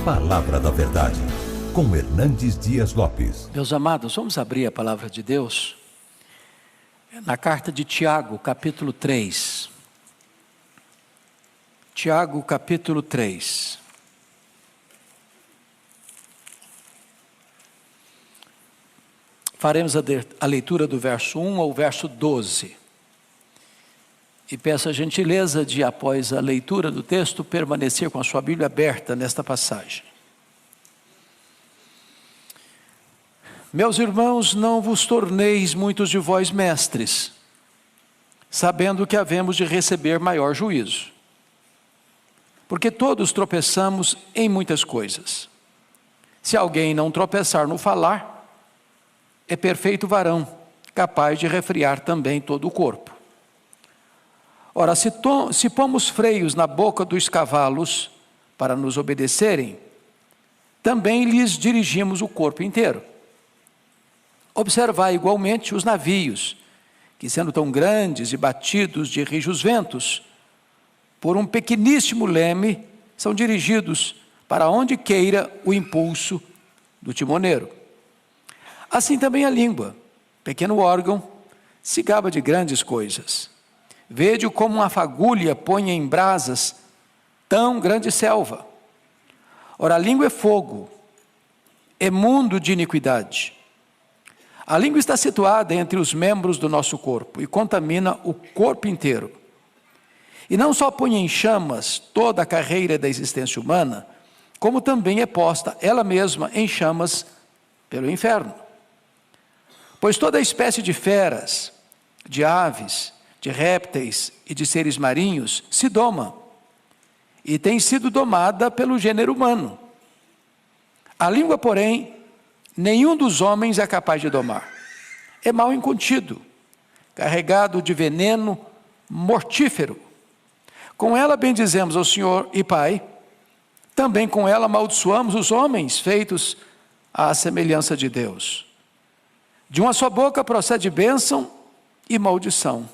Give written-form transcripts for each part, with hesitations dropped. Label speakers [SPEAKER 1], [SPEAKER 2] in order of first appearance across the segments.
[SPEAKER 1] Palavra da Verdade, com Hernandes Dias Lopes.
[SPEAKER 2] Meus amados, vamos abrir a palavra de Deus na carta de Tiago, capítulo 3. Tiago, capítulo 3. Faremos a leitura do verso 1 ao verso 12. E peço a gentileza de, após a leitura do texto, permanecer com a sua Bíblia aberta nesta passagem. Meus irmãos, não vos torneis muitos de vós mestres, sabendo que havemos de receber maior juízo. Porque todos tropeçamos em muitas coisas. Se alguém não tropeçar no falar, é perfeito varão, capaz de refrear também todo o corpo. Ora, se pomos freios na boca dos cavalos para nos obedecerem, também lhes dirigimos o corpo inteiro. Observai igualmente os navios, que sendo tão grandes e batidos de rijos ventos, por um pequeníssimo leme, são dirigidos para onde queira o impulso do timoneiro. Assim também a língua, pequeno órgão, se gaba de grandes coisas. Vede como uma fagulha põe em brasas tão grande selva. Ora, a língua é fogo, é mundo de iniquidade. A língua está situada entre os membros do nosso corpo e contamina o corpo inteiro. E não só põe em chamas toda a carreira da existência humana, como também é posta ela mesma em chamas pelo inferno. Pois toda espécie de feras, de aves, de répteis e de seres marinhos se doma, e tem sido domada pelo gênero humano. A língua, porém, nenhum dos homens é capaz de domar. É mal incontido, carregado de veneno mortífero. Com ela bendizemos ao Senhor e Pai, também com ela amaldiçoamos os homens feitos à semelhança de Deus. De uma só boca procede bênção e maldição.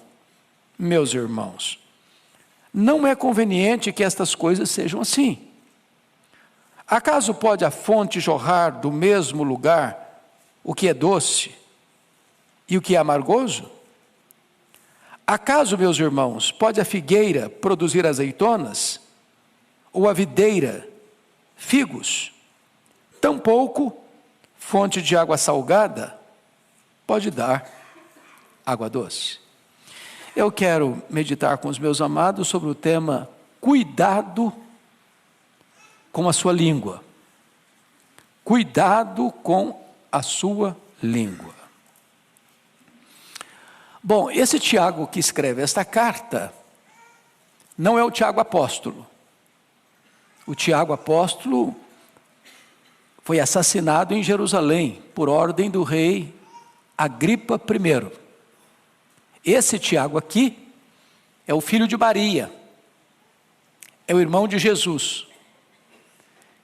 [SPEAKER 2] Meus irmãos, não é conveniente que estas coisas sejam assim. Acaso pode a fonte jorrar do mesmo lugar o que é doce e o que é amargoso? Acaso, meus irmãos, pode a figueira produzir azeitonas ou a videira figos? Tampouco fonte de água salgada pode dar água doce. Eu quero meditar com os meus amados sobre o tema cuidado com a sua língua. Cuidado com a sua língua. Bom, esse Tiago que escreve esta carta não é o Tiago apóstolo. O Tiago apóstolo foi assassinado em Jerusalém por ordem do rei Agripa I. Esse Tiago aqui é o filho de Maria, é o irmão de Jesus,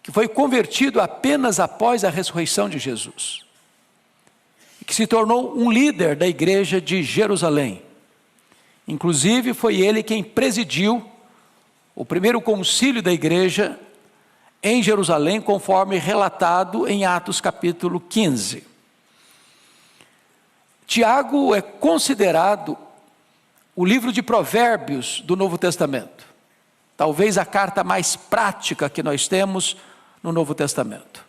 [SPEAKER 2] que foi convertido apenas após a ressurreição de Jesus, e que se tornou um líder da igreja de Jerusalém. Inclusive foi ele quem presidiu o primeiro concílio da igreja em Jerusalém, conforme relatado em Atos capítulo 15. Tiago é considerado o livro de Provérbios do Novo Testamento. Talvez a carta mais prática que nós temos no Novo Testamento.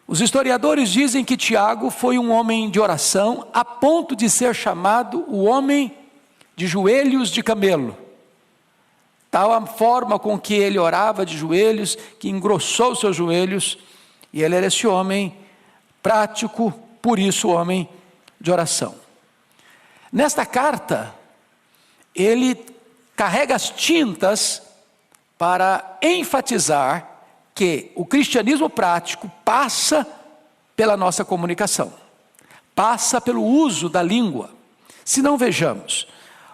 [SPEAKER 2] Os historiadores dizem que Tiago foi um homem de oração a ponto de ser chamado o homem de joelhos de camelo. Tal a forma com que ele orava de joelhos, que engrossou seus joelhos, e ele era esse homem prático, por isso homem de oração. Nesta carta, ele carrega as tintas para enfatizar que o cristianismo prático passa pela nossa comunicação, passa pelo uso da língua. Se não, vejamos,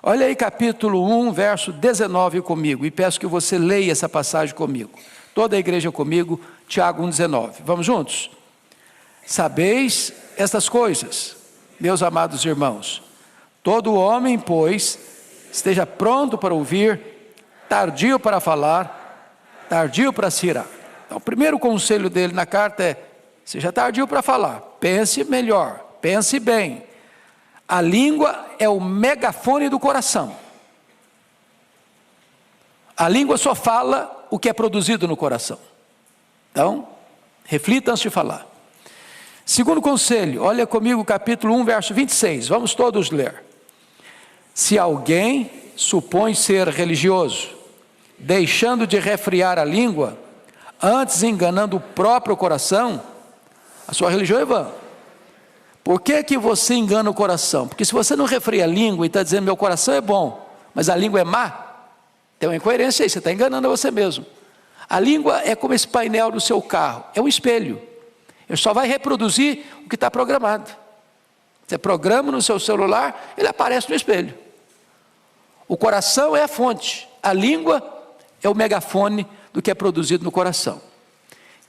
[SPEAKER 2] olha aí capítulo 1, verso 19 comigo, e peço que você leia essa passagem comigo, toda a igreja comigo, Tiago 1,19, vamos juntos? Sabeis estas coisas, meus amados irmãos, todo homem, pois, esteja pronto para ouvir, tardio para falar, tardio para se irar. Então, o primeiro conselho dele na carta é: seja tardio para falar, pense melhor, pense bem. A língua é o megafone do coração. A língua só fala o que é produzido no coração. Então, reflita antes de falar. Segundo conselho, olha comigo capítulo 1, verso 26, vamos todos ler. Se alguém supõe ser religioso, deixando de refrear a língua, antes enganando o próprio coração, a sua religião é vã. Por que você engana o coração? Porque se você não refreia a língua e está dizendo meu coração é bom, mas a língua é má, tem uma incoerência aí, você está enganando a você mesmo. A língua é como esse painel do seu carro, é um espelho. Ele só vai reproduzir o que está programado. Você programa no seu celular, ele aparece no espelho. O coração é a fonte, a língua é o megafone do que é produzido no coração.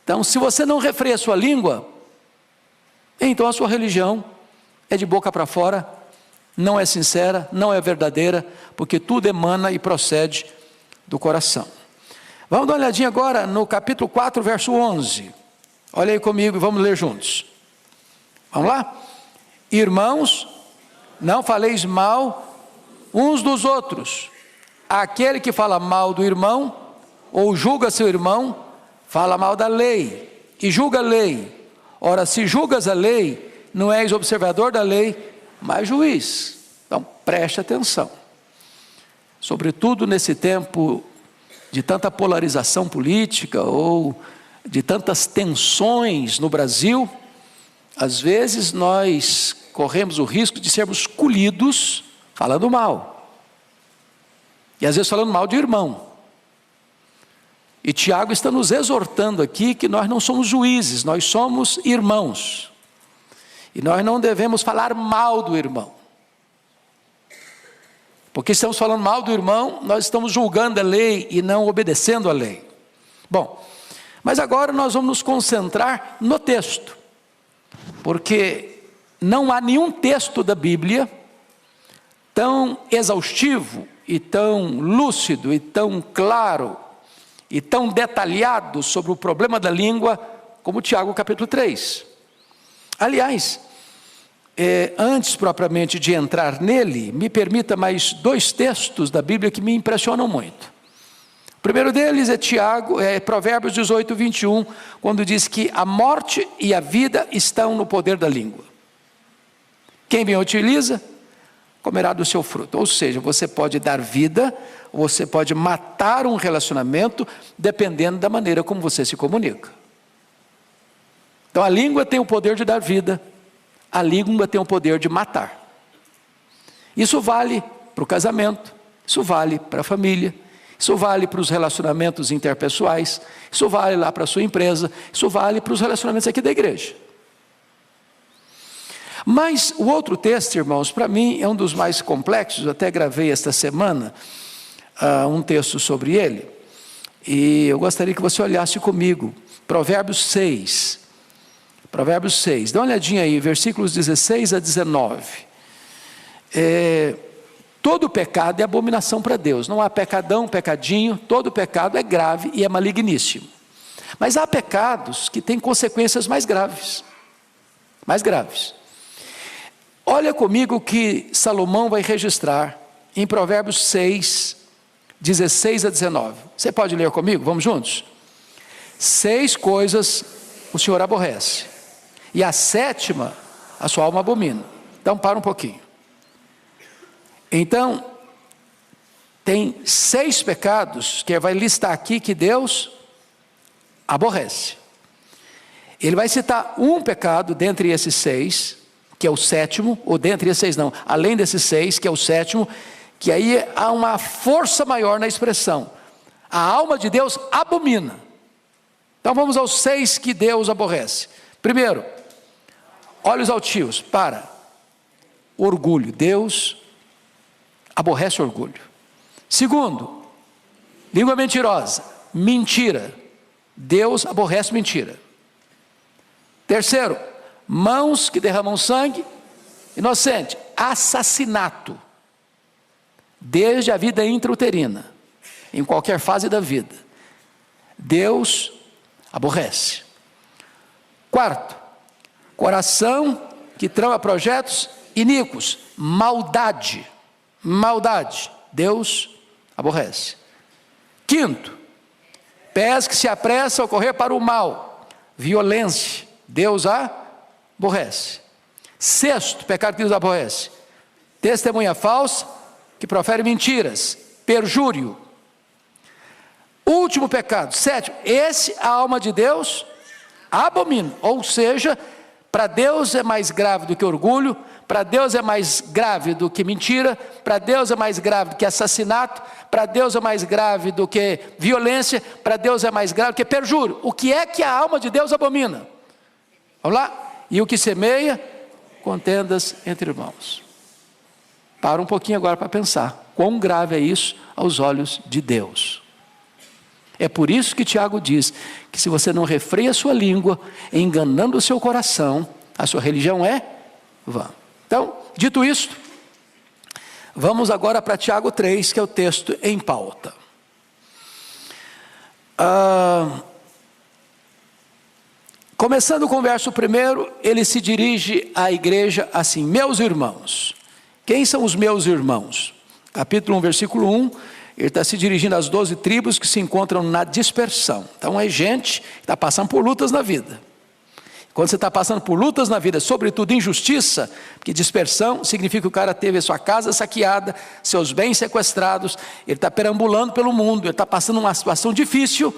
[SPEAKER 2] Então, se você não refreia a sua língua, então a sua religião é de boca para fora, não é sincera, não é verdadeira, porque tudo emana e procede do coração. Vamos dar uma olhadinha agora no capítulo 4, verso 11. Olha aí comigo e vamos ler juntos. Vamos lá? Irmãos, não faleis mal uns dos outros. Aquele que fala mal do irmão, ou julga seu irmão, fala mal da lei, e julga a lei. Ora, se julgas a lei, não és observador da lei, mas juiz. Então, preste atenção. Sobretudo nesse tempo de tanta polarização política, ou de tantas tensões no Brasil, às vezes nós corremos o risco de sermos escolhidos falando mal. E às vezes falando mal de irmão. E Tiago está nos exortando aqui que nós não somos juízes, nós somos irmãos. E nós não devemos falar mal do irmão. Porque se estamos falando mal do irmão, nós estamos julgando a lei e não obedecendo a lei. Bom, mas agora nós vamos nos concentrar no texto. Porque não há nenhum texto da Bíblia tão exaustivo e tão lúcido e tão claro e tão detalhado sobre o problema da língua como Tiago capítulo 3. Aliás, antes propriamente de entrar nele, me permita mais dois textos da Bíblia que me impressionam muito. O primeiro deles é Provérbios 18, 21, quando diz que a morte e a vida estão no poder da língua. Quem bem utiliza, comerá do seu fruto. Ou seja, você pode dar vida, você pode matar um relacionamento, dependendo da maneira como você se comunica. Então a língua tem o poder de dar vida, a língua tem o poder de matar. Isso vale para o casamento, isso vale para a família, isso vale para os relacionamentos interpessoais, isso vale lá para a sua empresa, isso vale para os relacionamentos aqui da igreja. Mas o outro texto, irmãos, para mim é um dos mais complexos, até gravei esta semana um texto sobre ele, e eu gostaria que você olhasse comigo, Provérbios 6, dá uma olhadinha aí, versículos 16 a 19, todo pecado é abominação para Deus, não há pecadão, pecadinho, todo pecado é grave e é maligníssimo, mas há pecados que têm consequências mais graves. Olha comigo o que Salomão vai registrar em Provérbios 6, 16 a 19. Você pode ler comigo? Vamos juntos? 6 coisas o Senhor aborrece, e a 7ª a sua alma abomina. Então para um pouquinho. Então, tem 6 pecados que ele vai listar aqui que Deus aborrece. Ele vai citar um pecado dentre esses 6, que é o 7º, ou dentre esses 6 não, além desses 6, que é o 7º, que aí há uma força maior na expressão. A alma de Deus abomina. Então vamos aos 6 que Deus aborrece. Primeiro, olhos altivos, orgulho. Deus aborrece orgulho. Segundo, língua mentirosa, mentira. Deus aborrece mentira. Terceiro, mãos que derramam sangue, inocente, assassinato, desde a vida intrauterina, em qualquer fase da vida. Deus aborrece. Quarto, coração que trama projetos iníquos, maldade, Deus aborrece. Quinto, pés que se apressam a correr para o mal, violência, Deus aborrece. Sexto, pecado que Deus aborrece, testemunha falsa que profere mentiras, perjúrio. Último pecado, sétimo, esse a alma de Deus abomina, ou seja, para Deus é mais grave do que orgulho, para Deus é mais grave do que mentira, para Deus é mais grave do que assassinato, para Deus é mais grave do que violência, para Deus é mais grave do que perjúrio. O que é que a alma de Deus abomina? Vamos lá? E o que semeia, contendas entre irmãos. Para um pouquinho agora para pensar, quão grave é isso aos olhos de Deus. É por isso que Tiago diz que se você não refreia a sua língua, enganando o seu coração, a sua religião é vã. Então, dito isto, vamos agora para Tiago 3, que é o texto em pauta. Começando com o verso 1, ele se dirige à igreja assim: meus irmãos. Quem são os meus irmãos? Capítulo 1, versículo 1, ele está se dirigindo às 12 tribos que se encontram na dispersão. Então é gente que está passando por lutas na vida. Quando você está passando por lutas na vida, sobretudo injustiça, porque dispersão significa que o cara teve a sua casa saqueada, seus bens sequestrados, ele está perambulando pelo mundo, ele está passando uma situação difícil,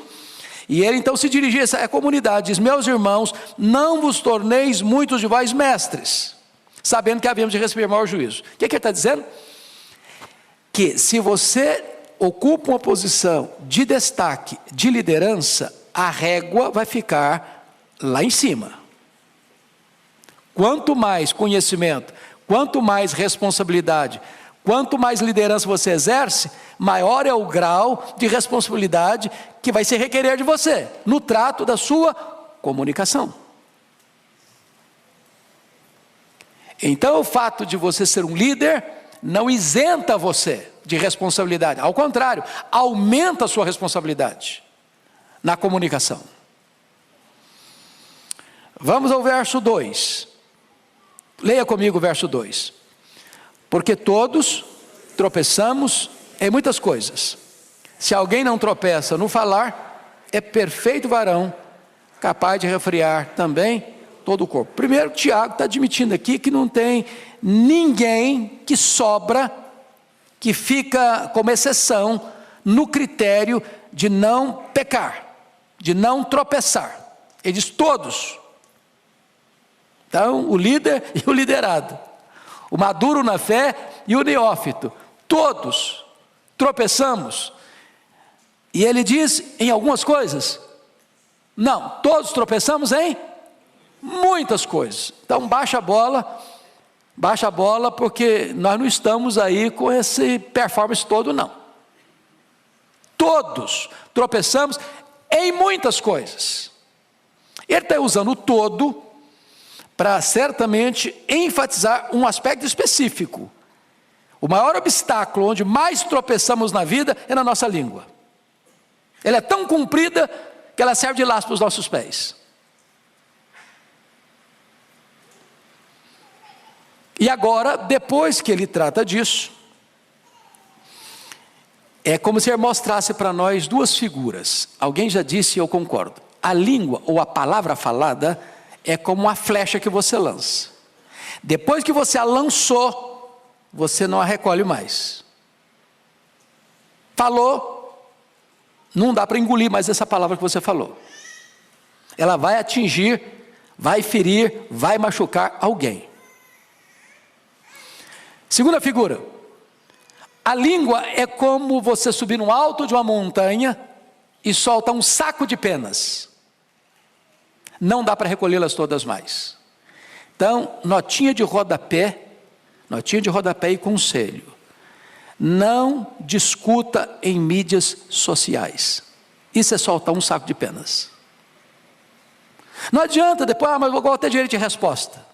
[SPEAKER 2] e ele então se dirige a essa comunidade, diz: meus irmãos, não vos torneis muitos de vós mestres, sabendo que havíamos de receber maior juízo. O que ele está dizendo? Que se você ocupa uma posição de destaque, de liderança, a régua vai ficar lá em cima. Quanto mais conhecimento, quanto mais responsabilidade, quanto mais liderança você exerce, maior é o grau de responsabilidade que vai se requerer de você, no trato da sua comunicação. Então o fato de você ser um líder não isenta você de responsabilidade, ao contrário, aumenta a sua responsabilidade na comunicação. Vamos ao verso 2. Leia comigo o verso 2. Porque todos tropeçamos em muitas coisas. Se alguém não tropeça no falar, é perfeito varão, capaz de refrear também todo o corpo. Primeiro, Tiago está admitindo aqui que não tem ninguém que sobra, que fica como exceção no critério de não pecar, de não tropeçar. Ele diz todos. Então, o líder e o liderado, o maduro na fé e o neófito, todos tropeçamos. E ele diz em algumas coisas? Não, todos tropeçamos em muitas coisas. Então baixa a bola, porque nós não estamos aí com esse performance todo, não. Todos tropeçamos em muitas coisas. Ele está usando o todo para certamente enfatizar um aspecto específico. O maior obstáculo onde mais tropeçamos na vida é na nossa língua. Ela é tão comprida que ela serve de laço para os nossos pés. E agora, depois que ele trata disso, é como se ele mostrasse para nós duas figuras. Alguém já disse e eu concordo. A língua ou a palavra falada é como uma flecha que você lança. Depois que você a lançou, você não a recolhe mais. Falou, não dá para engolir mais essa palavra que você falou. Ela vai atingir, vai ferir, vai machucar alguém. Segunda figura. A língua é como você subir no alto de uma montanha e solta um saco de penas. Não dá para recolhê-las todas mais. Então, notinha de rodapé e conselho. Não discuta em mídias sociais. Isso é soltar um saco de penas. Não adianta depois, mas vou ter direito de resposta.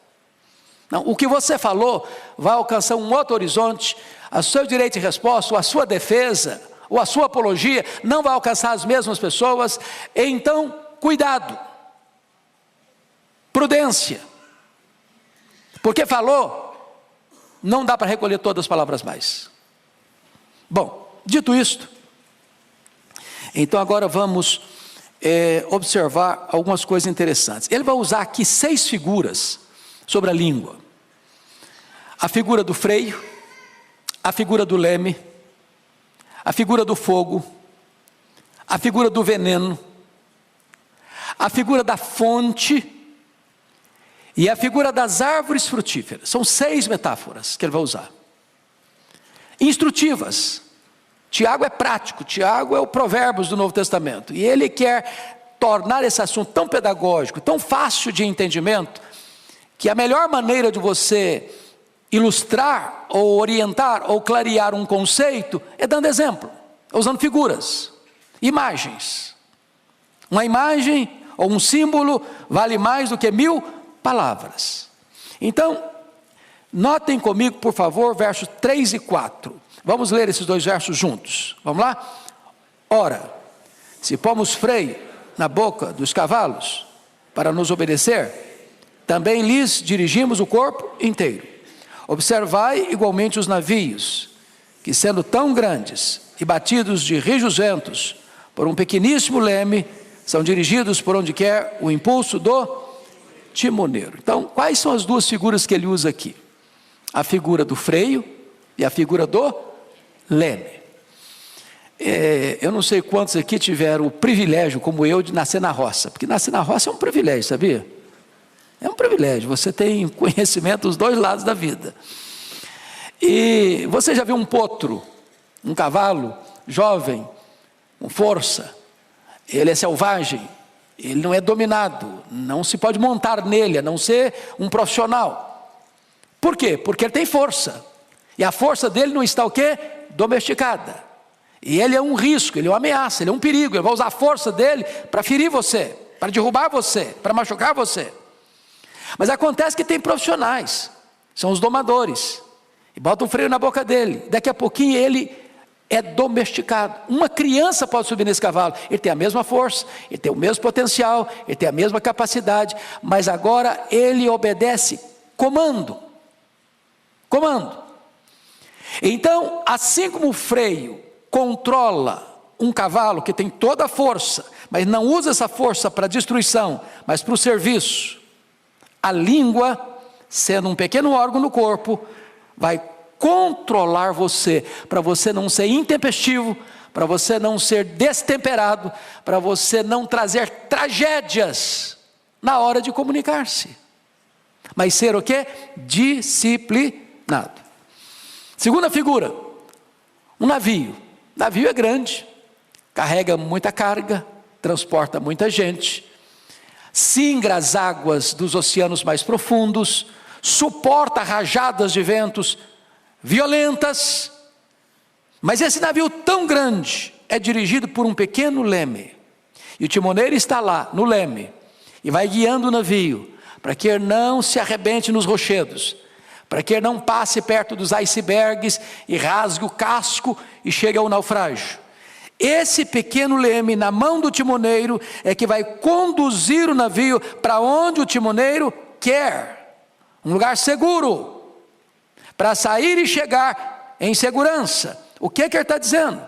[SPEAKER 2] Não, o que você falou vai alcançar um outro horizonte. O seu direito de resposta, ou a sua defesa, ou a sua apologia, não vai alcançar as mesmas pessoas. Então, cuidado, prudência. Porque falou, não dá para recolher todas as palavras mais. Bom, dito isto, então agora vamos observar algumas coisas interessantes. Ele vai usar aqui 6 figuras sobre a língua. A figura do freio, a figura do leme, a figura do fogo, a figura do veneno, a figura da fonte e a figura das árvores frutíferas. São 6 metáforas que ele vai usar. Instrutivas. Tiago é prático, Tiago é o Provérbios do Novo Testamento. E ele quer tornar esse assunto tão pedagógico, tão fácil de entendimento, que a melhor maneira de você ilustrar, ou orientar, ou clarear um conceito, é dando exemplo, usando figuras, imagens. Uma imagem ou um símbolo vale mais do que 1000 palavras. Então, notem comigo, por favor, versos 3 e 4. Vamos ler esses 2 versos juntos. Vamos lá? Ora, se pomos freio na boca dos cavalos para nos obedecer, também lhes dirigimos o corpo inteiro. Observai igualmente os navios, que sendo tão grandes e batidos de rijos ventos por um pequeníssimo leme, são dirigidos por onde quer o impulso do timoneiro. Então, quais são as 2 figuras que ele usa aqui? A figura do freio e a figura do leme. Eu não sei quantos aqui tiveram o privilégio, como eu, de nascer na roça, porque nascer na roça é um privilégio, sabia? É um privilégio, você tem conhecimento dos 2 lados da vida. E você já viu um potro, um cavalo jovem, com força? Ele é selvagem, ele não é dominado, não se pode montar nele, a não ser um profissional. Por quê? Porque ele tem força. E a força dele não está o quê? Domesticada. E ele é um risco, ele é uma ameaça, ele é um perigo. Ele vai usar a força dele para ferir você, para derrubar você, para machucar você. Mas acontece que tem profissionais, são os domadores, e botam um freio na boca dele. Daqui a pouquinho ele é domesticado. Uma criança pode subir nesse cavalo, ele tem a mesma força, ele tem o mesmo potencial, ele tem a mesma capacidade, mas agora ele obedece comando. Então, assim como o freio controla um cavalo que tem toda a força, mas não usa essa força para destruição, mas para o serviço, a língua, sendo um pequeno órgão no corpo, vai controlar você, para você não ser intempestivo, para você não ser destemperado, para você não trazer tragédias na hora de comunicar-se, mas ser o quê? Disciplinado. Segunda figura, um navio. Navio é grande, carrega muita carga, transporta muita gente, singra as águas dos oceanos mais profundos, suporta rajadas de ventos violentas, mas esse navio tão grande é dirigido por um pequeno leme, e o timoneiro está lá no leme, e vai guiando o navio, para que ele não se arrebente nos rochedos, para que ele não passe perto dos icebergs, e rasgue o casco, e chegue ao naufrágio. Esse pequeno leme na mão do timoneiro é que vai conduzir o navio para onde o timoneiro quer, um lugar seguro, para sair e chegar em segurança. O que ele está dizendo?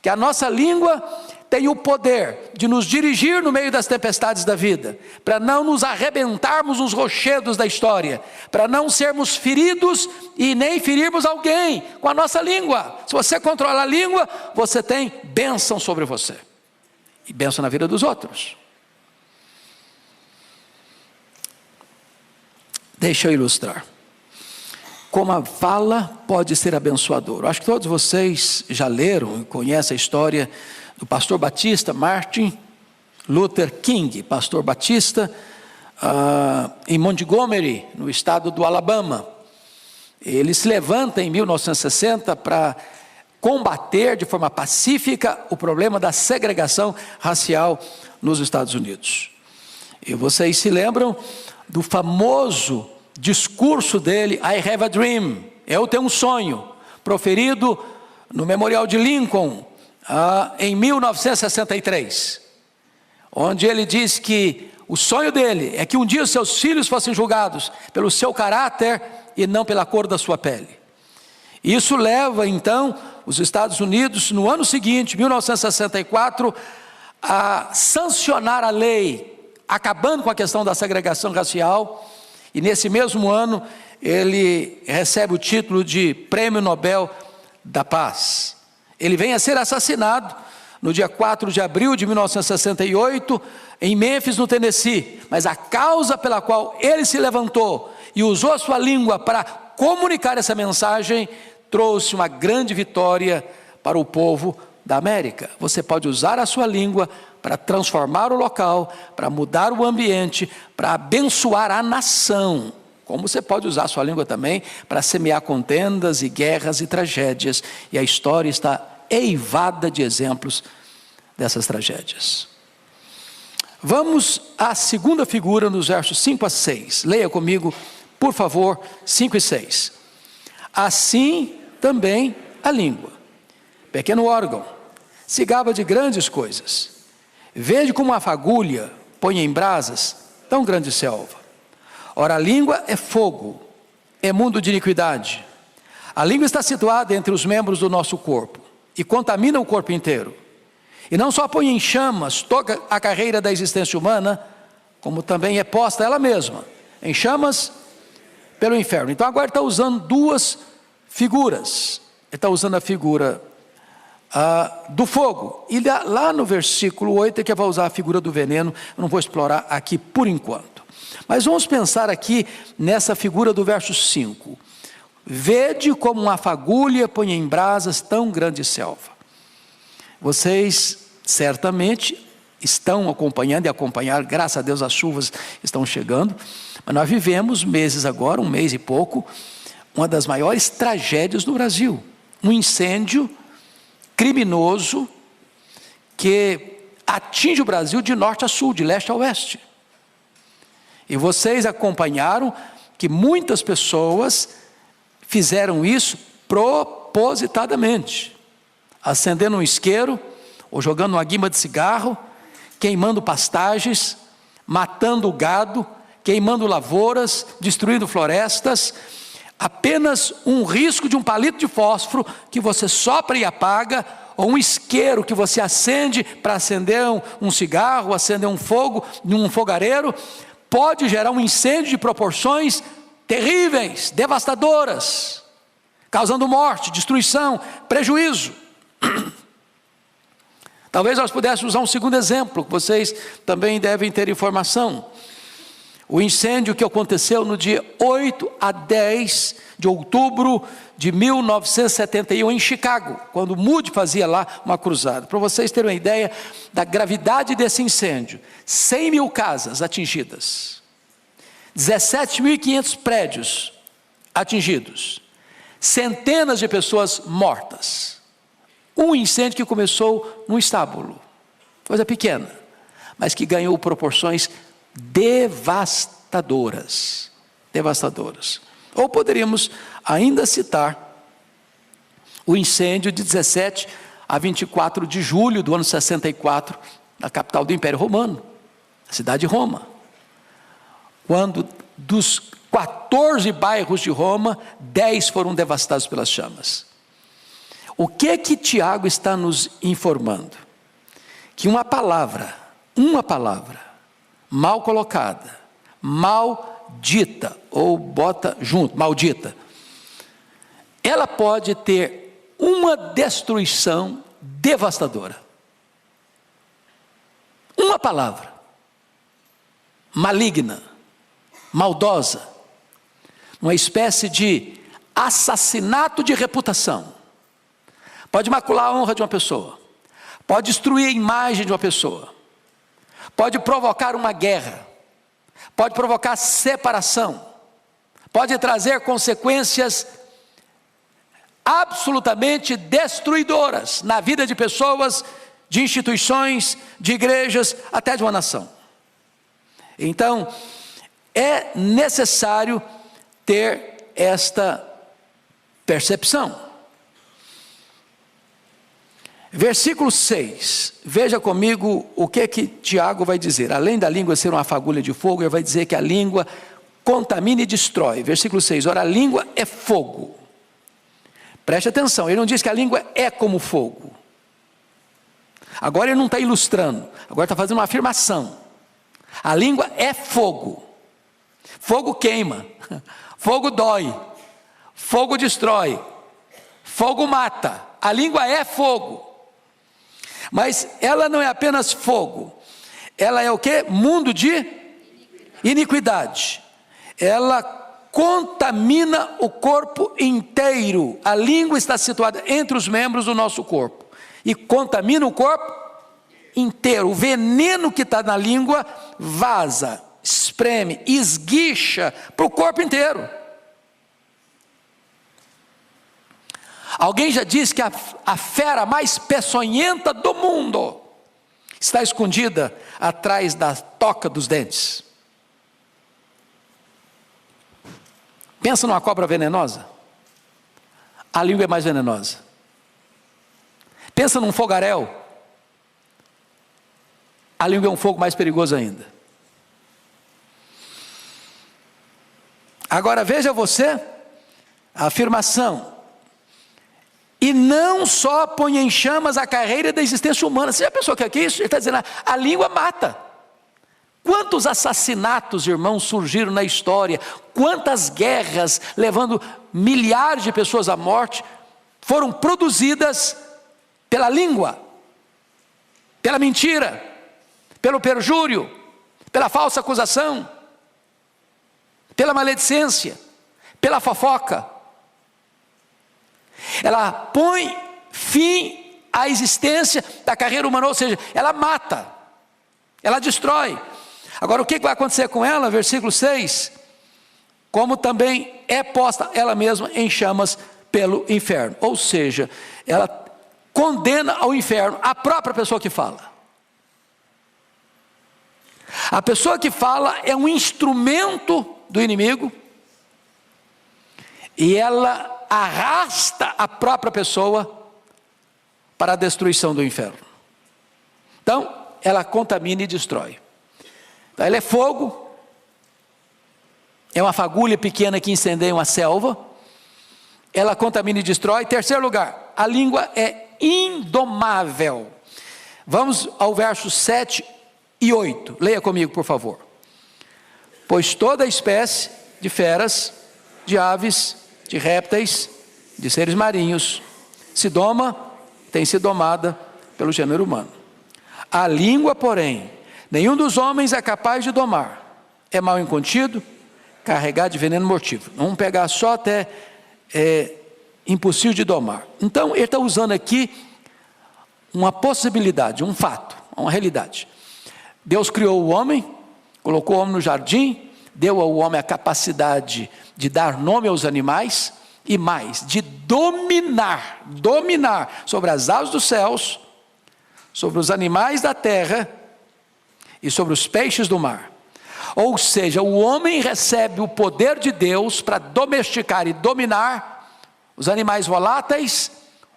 [SPEAKER 2] Que a nossa língua tem o poder de nos dirigir no meio das tempestades da vida, para não nos arrebentarmos nos rochedos da história, para não sermos feridos e nem ferirmos alguém com a nossa língua. Se você controla a língua, você tem bênção sobre você, e bênção na vida dos outros. Deixa eu ilustrar como a fala pode ser abençoadora. Acho que todos vocês já leram e conhecem a história do pastor batista Martin Luther King, pastor batista, em Montgomery, no estado do Alabama. Ele se levanta em 1960 para combater de forma pacífica o problema da segregação racial nos Estados Unidos. E vocês se lembram do famoso discurso dele, I have a dream, eu tenho um sonho, proferido no Memorial de Lincoln, em 1963. onde ele diz que o sonho dele é que um dia os seus filhos fossem julgados pelo seu caráter e não pela cor da sua pele. Isso leva então os Estados Unidos, no ano seguinte, 1964, a sancionar a lei, acabando com a questão da segregação racial, e nesse mesmo ano ele recebe o título de Prêmio Nobel da Paz. Ele vem a ser assassinado no dia 4 de abril de 1968, em Memphis, no Tennessee, mas a causa pela qual ele se levantou e usou a sua língua para comunicar essa mensagem, trouxe uma grande vitória para o povo da América. Você pode usar a sua língua para transformar o local, para mudar o ambiente, para abençoar a nação, como você pode usar a sua língua também para semear contendas e guerras e tragédias, e a história está eivada de exemplos dessas tragédias. Vamos à segunda figura nos versos 5 a 6. Leia comigo, por favor, 5 e 6. Assim também a língua, pequeno órgão, se gaba de grandes coisas. Vede como a fagulha põe em brasas tão grande selva. Ora, a língua é fogo, é mundo de iniquidade. A língua está situada entre os membros do nosso corpo e contamina o corpo inteiro. E não só põe em chamas toda a carreira da existência humana, como também é posta ela mesma em chamas pelo inferno. Então agora ele está usando duas figuras. Ele está usando a figura do fogo. E lá no versículo 8 é que vai usar a figura do veneno. Eu não vou explorar aqui por enquanto. Mas vamos pensar aqui nessa figura do verso 5. Vede como uma fagulha põe em brasas tão grande selva. Vocês certamente estão acompanhando e acompanhar, graças a Deus as chuvas estão chegando, mas nós vivemos meses agora, um mês e pouco, uma das maiores tragédias no Brasil. Um incêndio criminoso que atinge o Brasil de norte a sul, de leste a oeste. E vocês acompanharam que muitas pessoas fizeram isso propositadamente, acendendo um isqueiro, ou jogando uma guimba de cigarro, queimando pastagens, matando o gado, queimando lavouras, destruindo florestas, apenas um risco de um palito de fósforo que você sopra e apaga, ou um isqueiro que você acende para acender um cigarro, acender um fogo num fogareiro, pode gerar um incêndio de proporções terríveis, devastadoras, causando morte, destruição, prejuízo. Talvez nós pudéssemos usar um segundo exemplo, que vocês também devem ter informação. O incêndio que aconteceu no dia 8 a 10 de outubro de 1971 em Chicago, quando Moody fazia lá uma cruzada. Para vocês terem uma ideia da gravidade desse incêndio, 100 mil casas atingidas, 17.500 prédios atingidos, centenas de pessoas mortas. Um incêndio que começou num estábulo, coisa pequena, mas que ganhou proporções devastadoras. Devastadoras. Ou poderíamos ainda citar o incêndio de 17 a 24 de julho do ano 64, na capital do Império Romano, a cidade de Roma. Quando dos 14 bairros de Roma, 10 foram devastados pelas chamas. O que Tiago está nos informando? Que uma palavra mal colocada, maldita, ou bota junto, maldita, ela pode ter uma destruição devastadora. Uma palavra maligna, maldosa, uma espécie de assassinato de reputação. Pode macular a honra de uma pessoa, pode destruir a imagem de uma pessoa, pode provocar uma guerra, pode provocar separação, pode trazer consequências absolutamente destruidoras na vida de pessoas, de instituições, de igrejas, até de uma nação. Então, é necessário ter esta percepção. Versículo 6, veja comigo o que Tiago vai dizer. Além da língua ser uma fagulha de fogo, ele vai dizer que a língua contamina e destrói. Versículo 6, ora, a língua é fogo. Preste atenção, ele não diz que a língua é como fogo. Agora ele não está ilustrando, agora está fazendo uma afirmação. A língua é fogo. Fogo queima, fogo dói, fogo destrói, fogo mata. A língua é fogo. Mas ela não é apenas fogo. Ela é o quê? Mundo de iniquidade. Ela contamina o corpo inteiro. A língua está situada entre os membros do nosso corpo e contamina o corpo inteiro. O veneno que está na língua vaza, espreme, esguicha para o corpo inteiro. Alguém já disse que a fera mais peçonhenta do mundo está escondida atrás da toca dos dentes. Pensa numa cobra venenosa. A língua é mais venenosa. Pensa num fogaréu. A língua é um fogo mais perigoso ainda. Agora veja você a afirmação. E não só põe em chamas a carreira da existência humana. Você já pensou que é isso? Ele está dizendo, a língua mata. Quantos assassinatos, irmãos, surgiram na história? Quantas guerras, levando milhares de pessoas à morte, foram produzidas pela língua, pela mentira, pelo perjúrio, pela falsa acusação, pela maledicência, pela fofoca. Ela põe fim à existência da carreira humana, ou seja, ela mata, ela destrói. Agora o que vai acontecer com ela? Versículo 6, como também é posta ela mesma em chamas pelo inferno, ou seja, ela condena ao inferno a própria pessoa que fala. A pessoa que fala é um instrumento do inimigo, e ela arrasta a própria pessoa para a destruição do inferno. Então, ela contamina e destrói. Então, ela é fogo, é uma fagulha pequena que incendeia uma selva, ela contamina e destrói. Terceiro lugar, a língua é indomável. Vamos ao verso 7 e 8, leia comigo por favor. Pois toda espécie de feras, de aves, de répteis, de seres marinhos, se doma, tem sido domada pelo gênero humano. A língua, porém, nenhum dos homens é capaz de domar. É mal incontido, carregado de veneno mortífero. Vamos pegar só até impossível de domar. Então, ele está usando aqui uma possibilidade, um fato, uma realidade. Deus criou o homem, colocou o homem no jardim, deu ao homem a capacidade de dar nome aos animais e mais, de dominar sobre as aves dos céus, sobre os animais da terra e sobre os peixes do mar. Ou seja, o homem recebe o poder de Deus para domesticar e dominar os animais voláteis,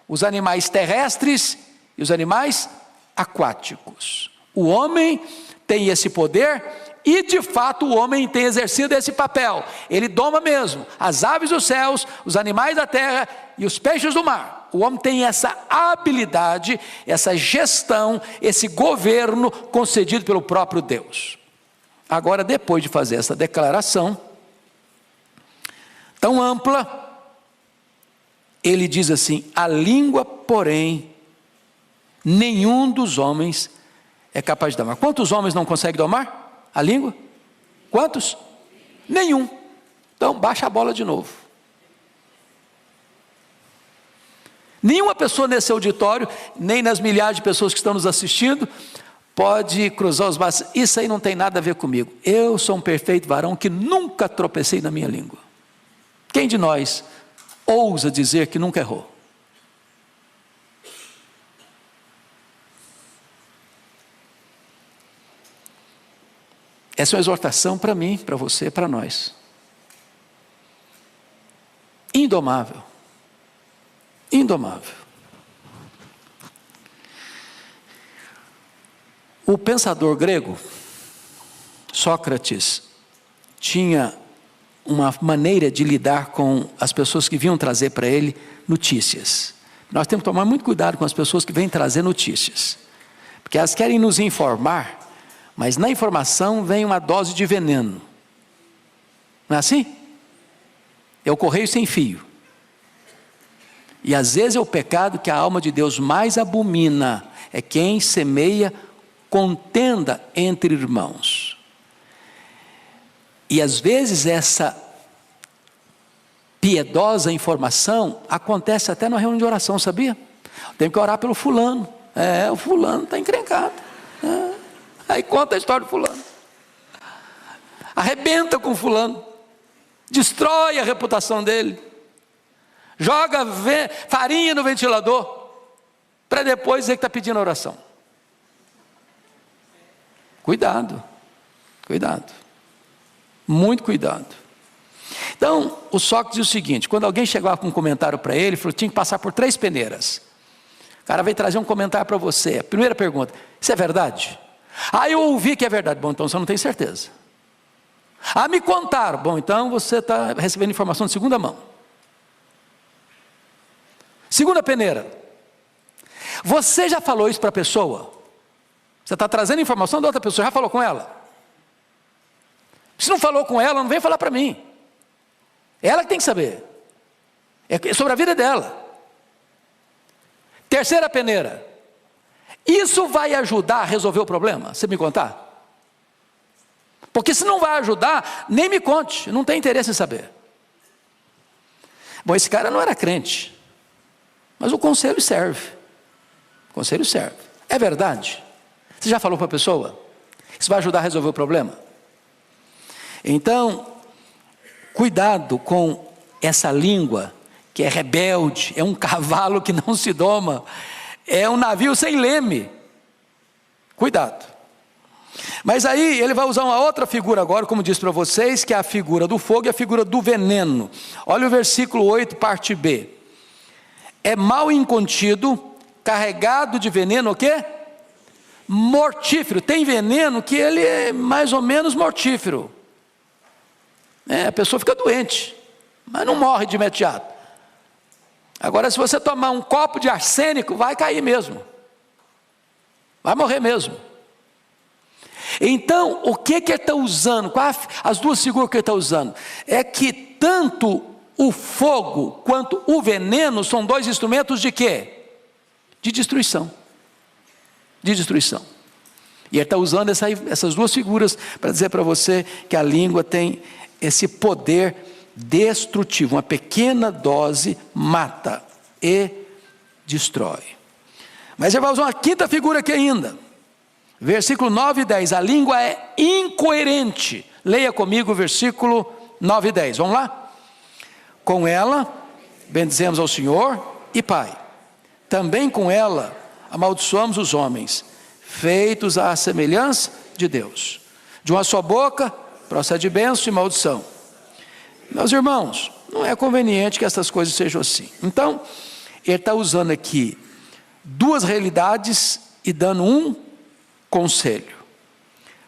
[SPEAKER 2] os animais terrestres e os animais aquáticos. O homem tem esse poder e de fato o homem tem exercido esse papel. Ele doma mesmo as aves dos céus, os animais da terra e os peixes do mar. O homem tem essa habilidade, essa gestão, esse governo concedido pelo próprio Deus. Agora, depois de fazer essa declaração tão ampla, ele diz assim: a língua, porém, nenhum dos homens é capaz de domar. Quantos homens não conseguem domar a língua? Quantos? Nenhum. Então baixa a bola de novo. Nenhuma pessoa nesse auditório, nem nas milhares de pessoas que estão nos assistindo, pode cruzar os braços. Isso aí não tem nada a ver comigo. Eu sou um perfeito varão que nunca tropecei na minha língua. Quem de nós ousa dizer que nunca errou? Essa é uma exortação para mim, para você, para nós. Indomável. Indomável. O pensador grego, Sócrates, tinha uma maneira de lidar com as pessoas que vinham trazer para ele notícias. Nós temos que tomar muito cuidado com as pessoas que vêm trazer notícias, porque elas querem nos informar, mas na informação vem uma dose de veneno. Não é assim? É o correio sem fio. E às vezes é o pecado que a alma de Deus mais abomina, é quem semeia contenda entre irmãos. E às vezes essa piedosa informação acontece até na reunião de oração, sabia? Tem que orar pelo fulano. O fulano está encrencado. Aí conta a história do fulano. Arrebenta com o fulano. Destrói a reputação dele. Joga farinha no ventilador. Para depois dizer que está pedindo oração. Cuidado. Cuidado. Muito cuidado. Então, o Sócrates diz o seguinte: quando alguém chegava com um comentário para ele, ele falou: tinha que passar por 3 peneiras. O cara veio trazer um comentário para você. A primeira pergunta: isso é verdade? Eu ouvi que é verdade. Bom, então você não tem certeza. Me contaram. Bom, então você está recebendo informação de segunda mão. Segunda peneira: você já falou isso para a pessoa? Você está trazendo informação da outra pessoa, já falou com ela? Se não falou com ela, não vem falar para mim. Ela que tem que saber. É sobre a vida dela. Terceira peneira: isso vai ajudar a resolver o problema? Você me contar? Porque se não vai ajudar, nem me conte, não tem interesse em saber. Bom, esse cara não era crente, mas o conselho serve. O conselho serve. É verdade? Você já falou para a pessoa? Isso vai ajudar a resolver o problema? Então, cuidado com essa língua que é rebelde, é um cavalo que não se doma, é um navio sem leme. Cuidado. Mas aí ele vai usar uma outra figura agora, como disse para vocês, que é a figura do fogo e a figura do veneno. Olha o versículo 8, parte B. É mal incontido, carregado de veneno, o quê? Mortífero. Tem veneno que ele é mais ou menos mortífero. A pessoa fica doente, mas não morre de imediato. Agora, se você tomar um copo de arsênico, vai cair mesmo. Vai morrer mesmo. Então, o que ele está usando? As duas figuras que ele está usando é que tanto o fogo quanto o veneno são 2 instrumentos de quê? De destruição. De destruição. E ele está usando essas duas figuras para dizer para você que a língua tem esse poder destrutivo. Uma pequena dose mata e destrói. Mas ele vai usar uma quinta figura aqui ainda. Versículo 9 e 10. A língua é incoerente. Leia comigo o versículo 9 e 10. Vamos lá? Com ela bendizemos ao Senhor e Pai. Também com ela amaldiçoamos os homens, feitos à semelhança de Deus. De uma só boca procede bênção e maldição. Meus irmãos, não é conveniente que essas coisas sejam assim. Então, ele está usando aqui 2 realidades e dando um conselho.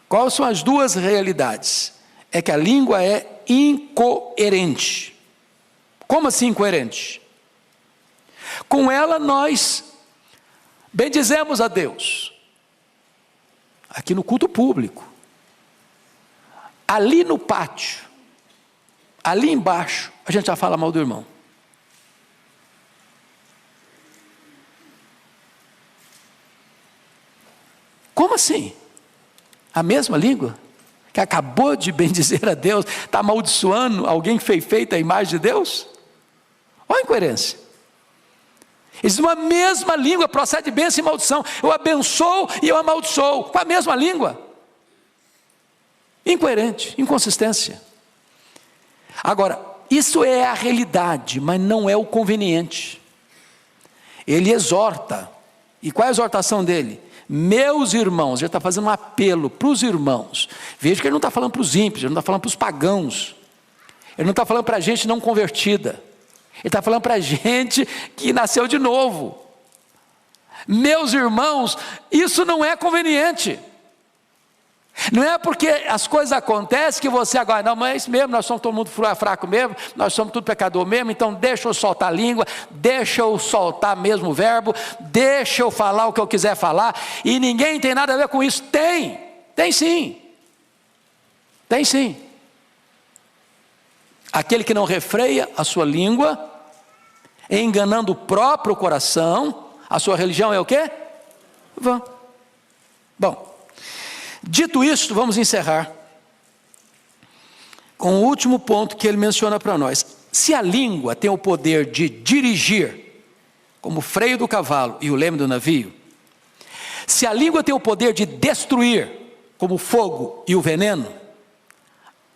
[SPEAKER 2] Quais são as 2 realidades? É que a língua é incoerente. Como assim incoerente? Com ela nós bendizemos a Deus. Aqui no culto público. Ali no pátio, ali embaixo, a gente já fala mal do irmão. Como assim? A mesma língua? Que acabou de bendizer a Deus, está amaldiçoando alguém que foi feito à imagem de Deus? Olha a incoerência. Existe uma mesma língua, procede bênção e maldição. Eu abençoo e eu amaldiçoo, com a mesma língua. Incoerente, inconsistência. Agora, isso é a realidade, mas não é o conveniente. Ele exorta. E qual é a exortação dele? Meus irmãos, ele está fazendo um apelo para os irmãos. Veja que ele não está falando para os ímpios, ele não está falando para os pagãos. Ele não está falando para a gente não convertida. Ele está falando para a gente que nasceu de novo. Meus irmãos, isso não é conveniente. Não é porque as coisas acontecem que você agora, não, mas é isso mesmo, nós somos todo mundo fraco mesmo, nós somos tudo pecador mesmo, então deixa eu soltar a língua, deixa eu soltar mesmo o verbo, deixa eu falar o que eu quiser falar, e ninguém tem nada a ver com isso. Tem sim. Tem sim. Aquele que não refreia a sua língua, enganando o próprio coração, a sua religião é o quê? Vã. Bom, dito isto, vamos encerrar com o último ponto que ele menciona para nós. Se a língua tem o poder de dirigir, como o freio do cavalo e o leme do navio, se a língua tem o poder de destruir, como o fogo e o veneno,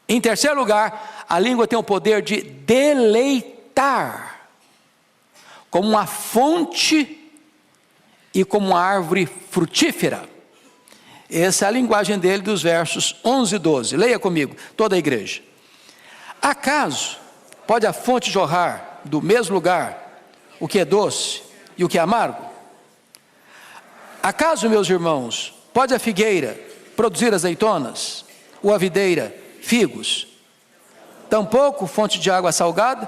[SPEAKER 2] em terceiro lugar, a língua tem o poder de deleitar, como uma fonte e como uma árvore frutífera. Essa é a linguagem dele dos versos 11 e 12. Leia comigo, toda a igreja. Acaso pode a fonte jorrar do mesmo lugar o que é doce e o que é amargo? Acaso, meus irmãos, pode a figueira produzir azeitonas, ou a videira figos? Tampouco fonte de água salgada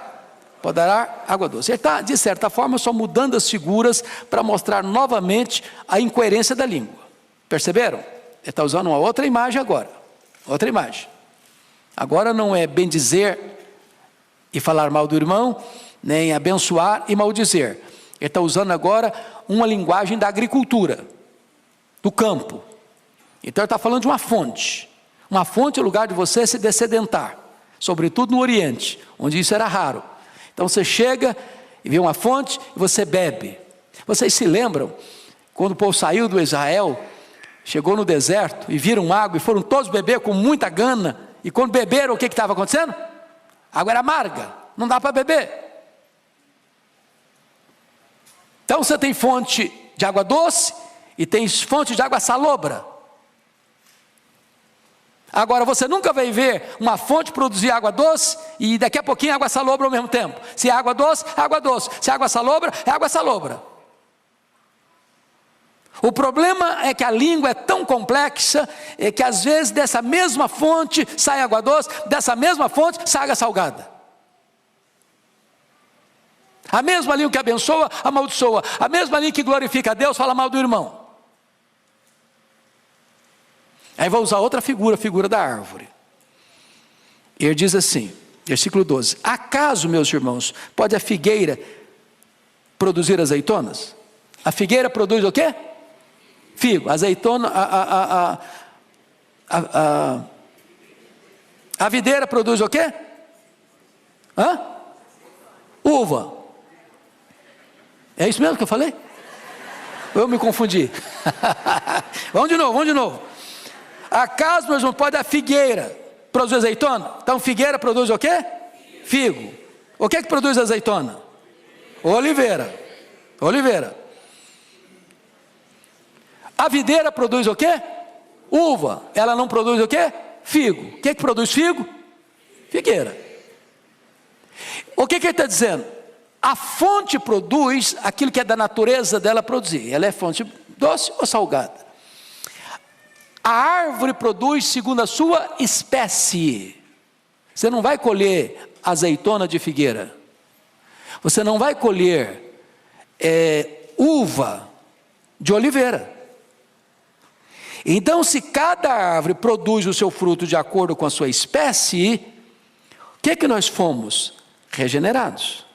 [SPEAKER 2] poderá água doce. Ele está, de certa forma, só mudando as figuras para mostrar novamente a incoerência da língua. Perceberam? Ele está usando uma outra imagem agora. Outra imagem. Agora não é bem dizer e falar mal do irmão, nem abençoar e maldizer. Ele está usando agora uma linguagem da agricultura, do campo. Então ele está falando de uma fonte. Uma fonte é o lugar de você se dessedentar, sobretudo no Oriente, onde isso era raro. Então você chega e vê uma fonte e você bebe. Vocês se lembram, quando o povo saiu do Israel, chegou no deserto e viram água e foram todos beber com muita gana, e quando beberam, o que estava acontecendo? A água era amarga, não dá para beber. Então você tem fonte de água doce e tem fonte de água salobra. Agora você nunca vai ver uma fonte produzir água doce e daqui a pouquinho água salobra ao mesmo tempo. Se é água doce, é água doce. Se é água salobra, é água salobra. O problema é que a língua é tão complexa, que às vezes dessa mesma fonte sai água doce, dessa mesma fonte sai água salgada. A mesma língua que abençoa, amaldiçoa. A mesma língua que glorifica a Deus, fala mal do irmão. Aí vou usar outra figura, a figura da árvore. Ele diz assim, versículo 12: acaso, meus irmãos, pode a figueira produzir azeitonas? A figueira produz o quê? Figo. Azeitona, a videira produz o quê? Uva. É isso mesmo que eu falei? Eu me confundi. Vamos de novo. Acaso, meus irmãos, pode a figueira produzir azeitona? Então figueira produz o quê? Figo. O que produz azeitona? Oliveira. A videira produz o quê? Uva. Ela não produz o quê? Figo. O que produz figo? Figueira. O que ele está dizendo? A fonte produz aquilo que é da natureza dela produzir. Ela é fonte doce ou salgada? A árvore produz segundo a sua espécie. Você não vai colher azeitona de figueira. Você não vai colher uva de oliveira. Então, se cada árvore produz o seu fruto de acordo com a sua espécie, o que nós fomos? Regenerados.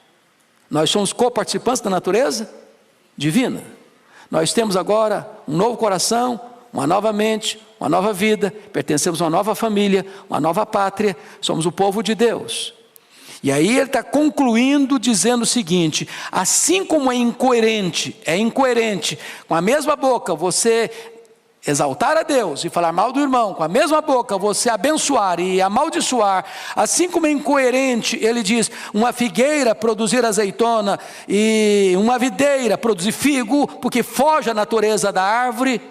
[SPEAKER 2] Nós somos coparticipantes da natureza divina. Nós temos agora um novo coração, uma nova mente, uma nova vida, pertencemos a uma nova família, uma nova pátria, somos o povo de Deus. E aí ele está concluindo dizendo o seguinte: assim como é incoerente com a mesma boca você exaltar a Deus e falar mal do irmão, com a mesma boca você abençoar e amaldiçoar, assim como é incoerente, ele diz, uma figueira produzir azeitona e uma videira produzir figo, porque foge à natureza da árvore,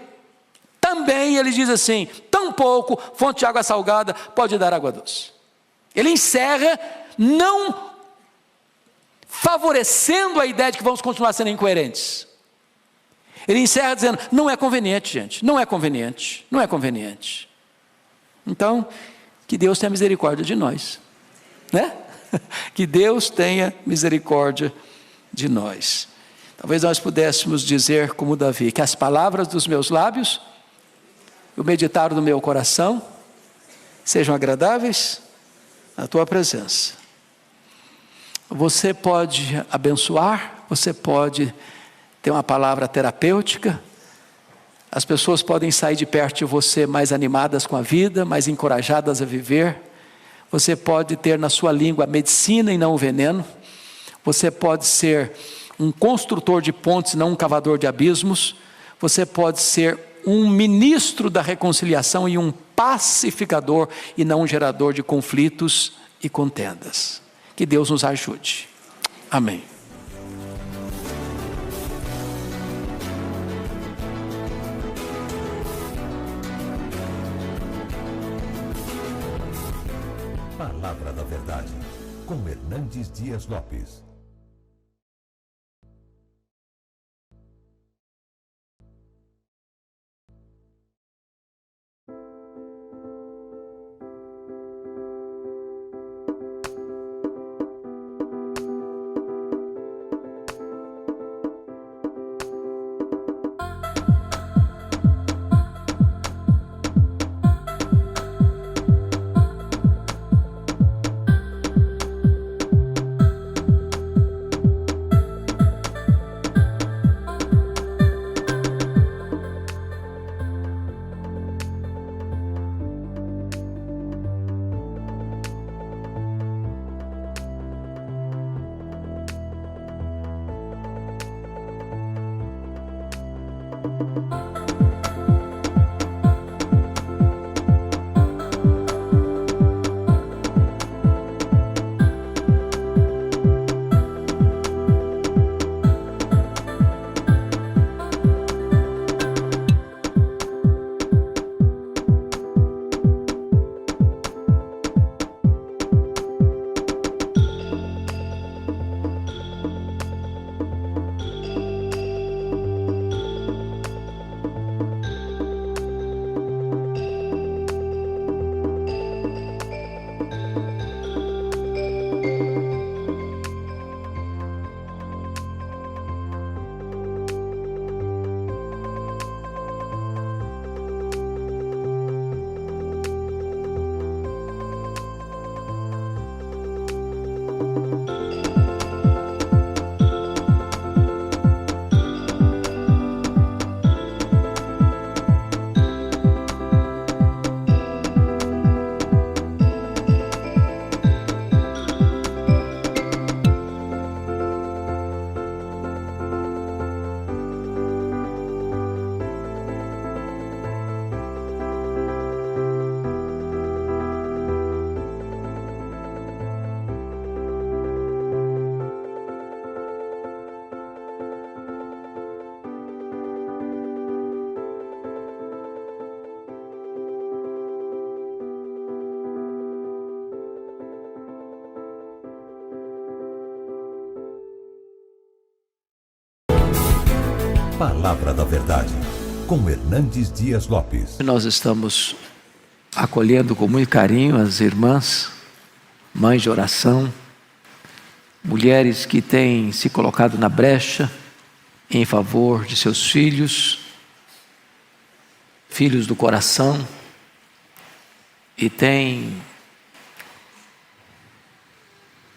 [SPEAKER 2] também ele diz assim, tampouco fonte de água salgada pode dar água doce. Ele encerra não favorecendo a ideia de que vamos continuar sendo incoerentes. Ele encerra dizendo, não é conveniente, gente, não é conveniente. Então, que Deus tenha misericórdia de nós, né? Que Deus tenha misericórdia de nós. Talvez nós pudéssemos dizer como Davi, que as palavras dos meus lábios, o meditar do meu coração, sejam agradáveis na tua presença. Você pode abençoar, você pode ter uma palavra terapêutica, as pessoas podem sair de perto de você mais animadas com a vida, mais encorajadas a viver. Você pode ter na sua língua a medicina e não o veneno. Você pode ser um construtor de pontes, não um cavador de abismos. Você pode ser um ministro da reconciliação e um pacificador e não um gerador de conflitos e contendas. Que Deus nos ajude. Amém.
[SPEAKER 1] Palavra da Verdade, com Hernandes Dias Lopes. Palavra da Verdade, com Hernandes Dias Lopes.
[SPEAKER 2] Nós estamos acolhendo com muito carinho as irmãs, mães de oração, mulheres que têm se colocado na brecha em favor de seus filhos, filhos do coração, e têm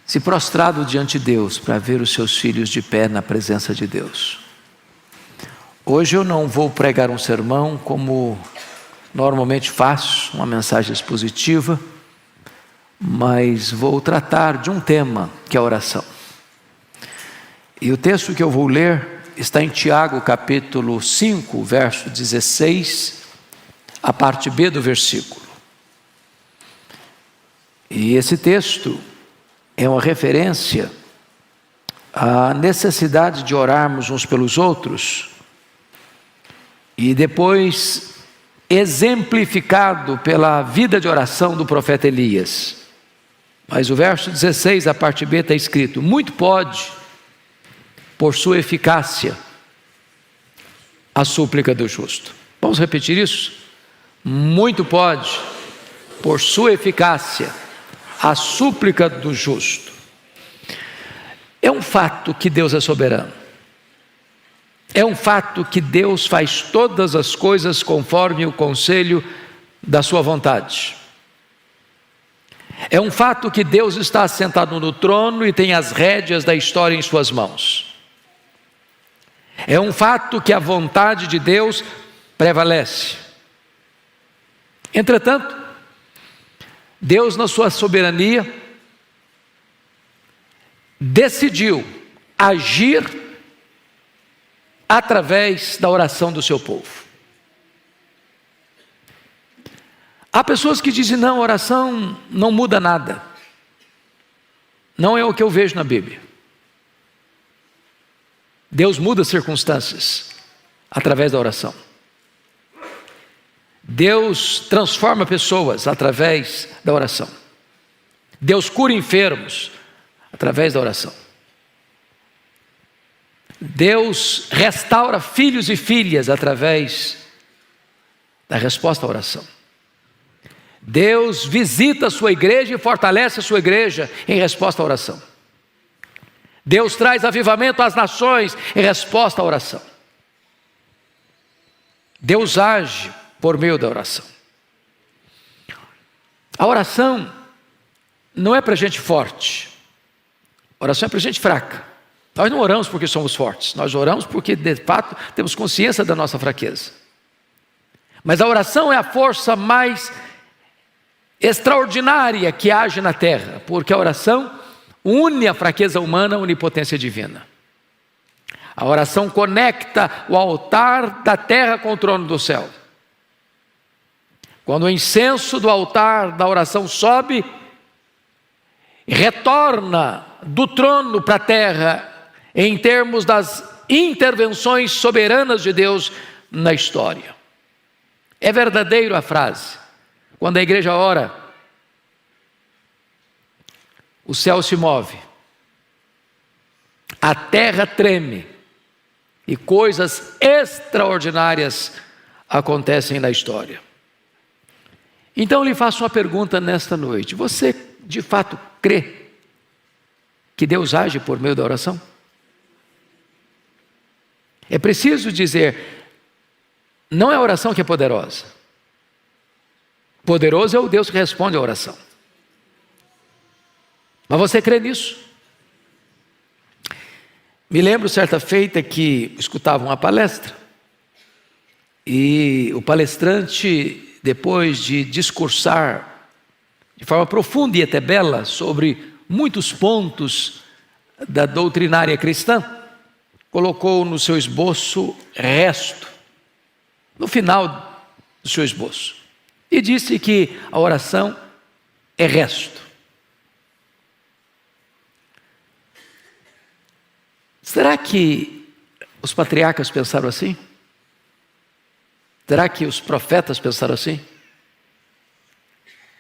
[SPEAKER 2] se prostrado diante de Deus para ver os seus filhos de pé na presença de Deus. Hoje eu não vou pregar um sermão como normalmente faço, uma mensagem expositiva, mas vou tratar de um tema que é a oração. E o texto que eu vou ler está em Tiago capítulo 5, verso 16, a parte B do versículo. E esse texto é uma referência à necessidade de orarmos uns pelos outros, e depois exemplificado pela vida de oração do profeta Elias. Mas o verso 16, a parte B, está escrito: muito pode, por sua eficácia, a súplica do justo. Vamos repetir isso? Muito pode, por sua eficácia, a súplica do justo. É um fato que Deus é soberano. É um fato que Deus faz todas as coisas conforme o conselho da sua vontade. É um fato que Deus está assentado no trono e tem as rédeas da história em suas mãos. É um fato que a vontade de Deus prevalece. Entretanto, Deus, na sua soberania, decidiu agir através da oração do seu povo. Há pessoas que dizem: não, oração não muda nada. Não é o que eu vejo na Bíblia. Deus muda circunstâncias através da oração. Deus transforma pessoas através da oração. Deus cura enfermos através da oração. Deus restaura filhos e filhas através da resposta à oração. Deus visita a sua igreja e fortalece a sua igreja em resposta à oração. Deus traz avivamento às nações em resposta à oração. Deus age por meio da oração. A oração não é para gente forte. A oração é para gente fraca. Nós não oramos porque somos fortes. Nós oramos porque, de fato, temos consciência da nossa fraqueza. Mas a oração é a força mais extraordinária que age na terra, porque a oração une a fraqueza humana à onipotência divina. A oração conecta o altar da terra com o trono do céu. Quando o incenso do altar da oração sobe, retorna do trono para a terra em termos das intervenções soberanas de Deus na história. É verdadeiro a frase: quando a igreja ora, o céu se move, a terra treme e coisas extraordinárias acontecem na história. Então eu lhe faço uma pergunta nesta noite: você de fato crê que Deus age por meio da oração? É preciso dizer, não é a oração que é poderosa. Poderoso é o Deus que responde à oração. Mas você crê nisso? Me lembro certa feita que escutava uma palestra e o palestrante, depois de discursar de forma profunda e até bela sobre muitos pontos da doutrinária cristã, colocou no seu esboço resto, no final do seu esboço, e disse que a oração é resto. Será que os patriarcas pensaram assim? Será que os profetas pensaram assim?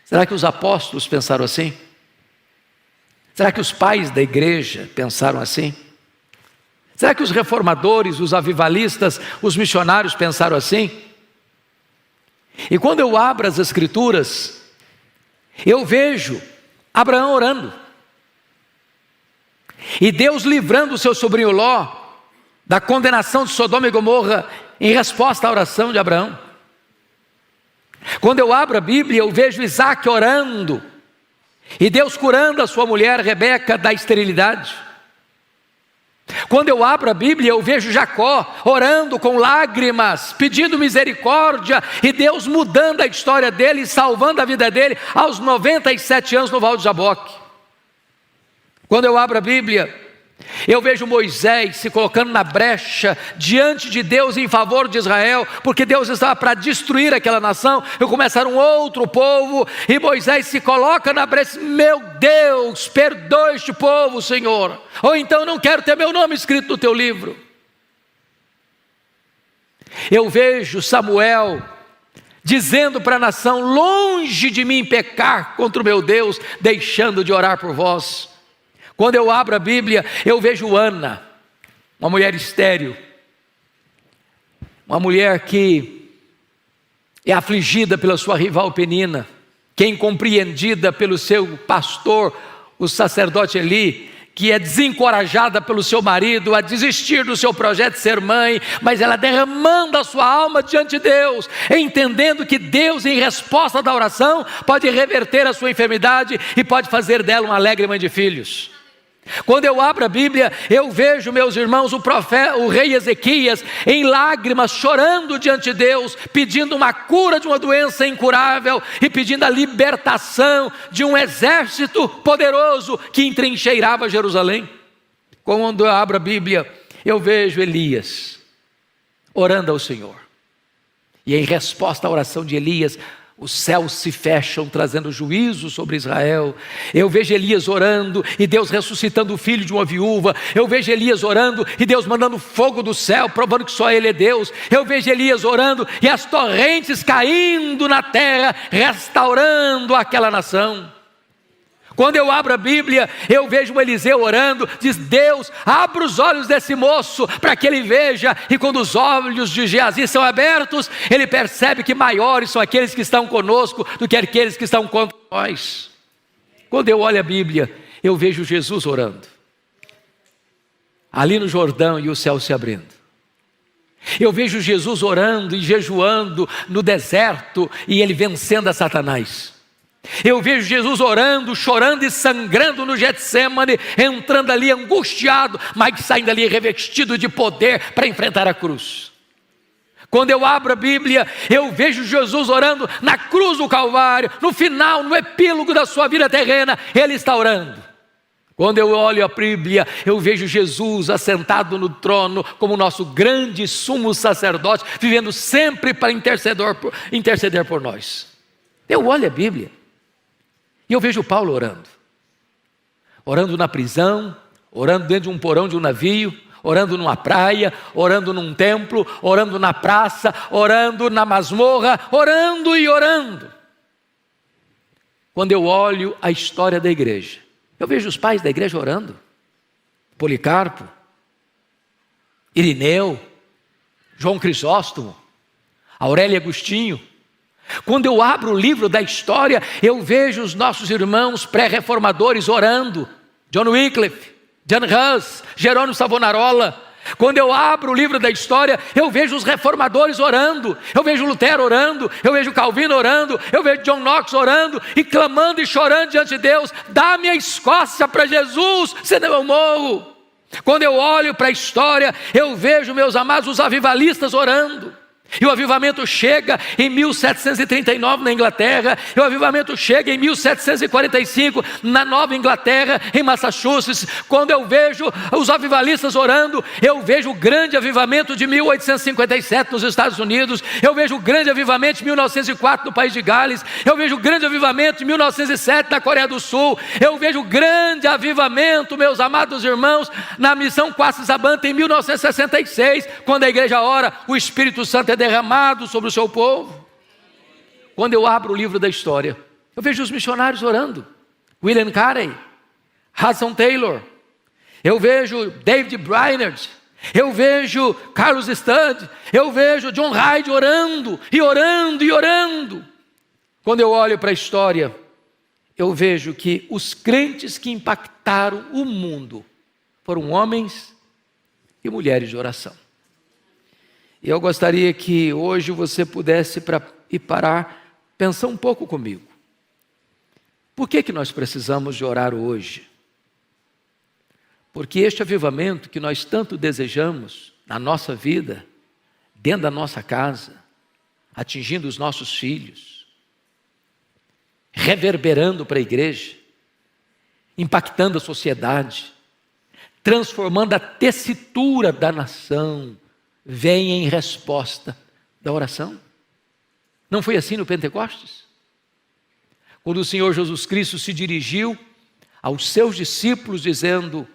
[SPEAKER 2] Será que os apóstolos pensaram assim? Será que os pais da igreja pensaram assim? Será que os reformadores, os avivalistas, os missionários pensaram assim? E quando eu abro as Escrituras, eu vejo Abraão orando. E Deus livrando o seu sobrinho Ló da condenação de Sodoma e Gomorra em resposta à oração de Abraão. Quando eu abro a Bíblia, eu vejo Isaac orando e Deus curando a sua mulher Rebeca da esterilidade. Quando eu abro a Bíblia, eu vejo Jacó orando com lágrimas, pedindo misericórdia, e Deus mudando a história dele e salvando a vida dele aos 97 anos no Val de Jaboque. Quando eu abro a Bíblia, eu vejo Moisés se colocando na brecha diante de Deus em favor de Israel, porque Deus estava para destruir aquela nação e começar um outro povo, e Moisés se coloca na brecha: meu Deus, perdoa este povo, Senhor, ou então não quero ter meu nome escrito no teu livro. Eu vejo Samuel dizendo para a nação: longe de mim pecar contra o meu Deus, deixando de orar por vós. Quando eu abro a Bíblia, eu vejo Ana, uma mulher estéril, uma mulher que é afligida pela sua rival Penina, que é incompreendida pelo seu pastor, o sacerdote Eli, que é desencorajada pelo seu marido a desistir do seu projeto de ser mãe, mas ela derramando a sua alma diante de Deus, entendendo que Deus, em resposta da oração, pode reverter a sua enfermidade e pode fazer dela uma alegre mãe de filhos. Quando eu abro a Bíblia, eu vejo, meus irmãos, o rei Ezequias em lágrimas, chorando diante de Deus, pedindo uma cura de uma doença incurável e pedindo a libertação de um exército poderoso que entrincheirava Jerusalém. Quando eu abro a Bíblia, eu vejo Elias orando ao Senhor, e em resposta à oração de Elias, os céus se fecham, trazendo juízo sobre Israel. Eu vejo Elias orando e Deus ressuscitando o filho de uma viúva. Eu vejo Elias orando e Deus mandando fogo do céu, provando que só Ele é Deus. Eu vejo Elias orando e as torrentes caindo na terra, restaurando aquela nação. Quando eu abro a Bíblia, eu vejo o Eliseu orando, diz: Deus, abra os olhos desse moço para que ele veja. E quando os olhos de Geazi são abertos, ele percebe que maiores são aqueles que estão conosco do que aqueles que estão contra nós. Quando eu olho a Bíblia, eu vejo Jesus orando ali no Jordão e o céu se abrindo. Eu vejo Jesus orando e jejuando no deserto e ele vencendo a Satanás. Eu vejo Jesus orando, chorando e sangrando no Getsemane, entrando ali angustiado, mas saindo ali revestido de poder para enfrentar a cruz. Quando eu abro a Bíblia, eu vejo Jesus orando na cruz do Calvário, no final, no epílogo da sua vida terrena, Ele está orando. Quando eu olho a Bíblia, eu vejo Jesus assentado no trono como nosso grande sumo sacerdote, vivendo sempre para interceder por nós. Eu olho a Bíblia e eu vejo Paulo orando na prisão, orando dentro de um porão de um navio, orando numa praia, orando num templo, orando na praça, orando na masmorra, orando e orando. Quando eu olho a história da igreja, eu vejo os pais da igreja orando, Policarpo, Irineu, João Crisóstomo, Aurélio Agostinho. Quando eu abro o livro da história, eu vejo os nossos irmãos pré-reformadores orando, John Wycliffe, John Hus, Jerônimo Savonarola. Quando eu abro o livro da história, eu vejo os reformadores orando, eu vejo Lutero orando, eu vejo Calvino orando, eu vejo John Knox orando e clamando e chorando diante de Deus: dá-me a Escócia para Jesus, senão eu morro. Quando eu olho para a história, eu vejo, meus amados, os avivalistas orando. E o avivamento chega em 1739 na Inglaterra, e o avivamento chega em 1745 na Nova Inglaterra, em Massachusetts. Quando eu vejo os avivalistas orando, eu vejo o grande avivamento de 1857 nos Estados Unidos, eu vejo o grande avivamento de 1904 no país de Gales, eu vejo o grande avivamento de 1907 na Coreia do Sul, eu vejo o grande avivamento, meus amados irmãos, na missão Quassisabanta em 1966, quando a igreja ora, o Espírito Santo é derramado sobre o seu povo. Quando eu abro o livro da história, eu vejo os missionários orando, William Carey, Hudson Taylor, eu vejo David Brainerd, eu vejo Carlos Studd, eu vejo John Hyde orando, e orando, e orando. Quando eu olho para a história, eu vejo que os crentes que impactaram o mundo foram homens e mulheres de oração. E eu gostaria que hoje você pudesse parar, pensar um pouco comigo. Por que nós precisamos de orar hoje? Porque este avivamento que nós tanto desejamos na nossa vida, dentro da nossa casa, atingindo os nossos filhos, reverberando para a igreja, impactando a sociedade, transformando a tessitura da nação, vem em resposta da oração. Não foi assim no Pentecostes? Quando o Senhor Jesus Cristo se dirigiu aos seus discípulos dizendo: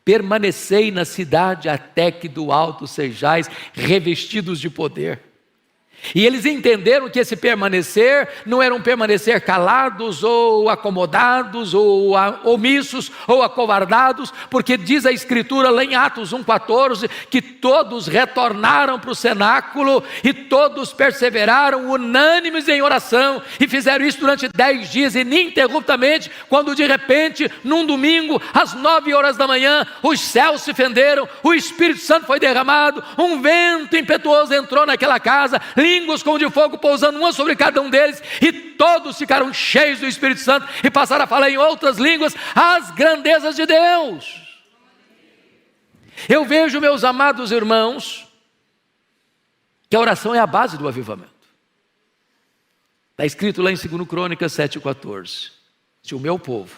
[SPEAKER 2] permanecei na cidade até que do alto sejais revestidos de poder. E eles entenderam que esse permanecer não era um permanecer calados ou acomodados ou omissos ou acovardados, porque diz a Escritura lá em Atos 1,14 que todos retornaram para o cenáculo e todos perseveraram unânimes em oração e fizeram isso durante 10 dias ininterruptamente, quando de repente, num domingo, às 9 horas da manhã, os céus se fenderam, o Espírito Santo foi derramado, um vento impetuoso entrou naquela casa, línguas como de fogo pousando uma sobre cada um deles, e todos ficaram cheios do Espírito Santo e passaram a falar em outras línguas as grandezas de Deus. Eu vejo, meus amados irmãos, que a oração é a base do avivamento. Está escrito lá em 2 Crônicas 7,14: se o meu povo,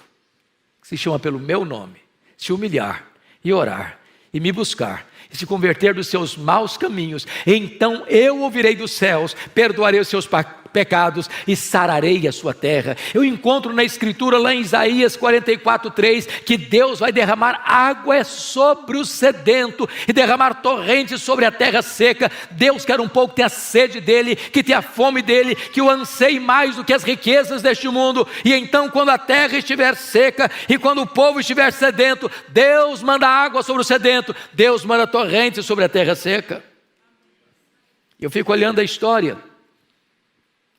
[SPEAKER 2] que se chama pelo meu nome, se humilhar e orar e me buscar e se converter dos seus maus caminhos, então eu ouvirei dos céus, perdoarei os seus pecados e sararei a sua terra. Eu encontro na Escritura lá em Isaías 44,3 que Deus vai derramar água sobre o sedento e derramar torrentes sobre a terra seca. Deus quer um povo que tenha sede dele, que tenha fome dele, que o anseie mais do que as riquezas deste mundo. E então, quando a terra estiver seca e quando o povo estiver sedento, Deus manda água sobre o sedento, Deus manda torrentes sobre a terra seca. Eu fico olhando a história,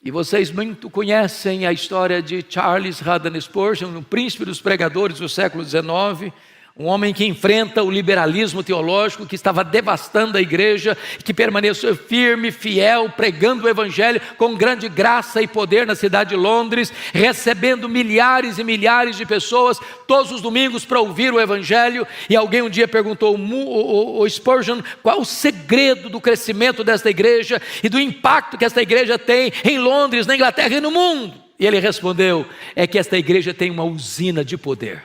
[SPEAKER 2] e vocês muito conhecem a história de Charles Haddon Spurgeon, um príncipe dos pregadores do século XIX, um homem que enfrenta o liberalismo teológico que estava devastando a igreja, que permaneceu firme, fiel, pregando o evangelho com grande graça e poder na cidade de Londres, recebendo milhares e milhares de pessoas todos os domingos para ouvir o evangelho. E alguém um dia perguntou ao Spurgeon qual o segredo do crescimento desta igreja e do impacto que esta igreja tem em Londres, na Inglaterra e no mundo. E ele respondeu: é que esta igreja tem uma usina de poder.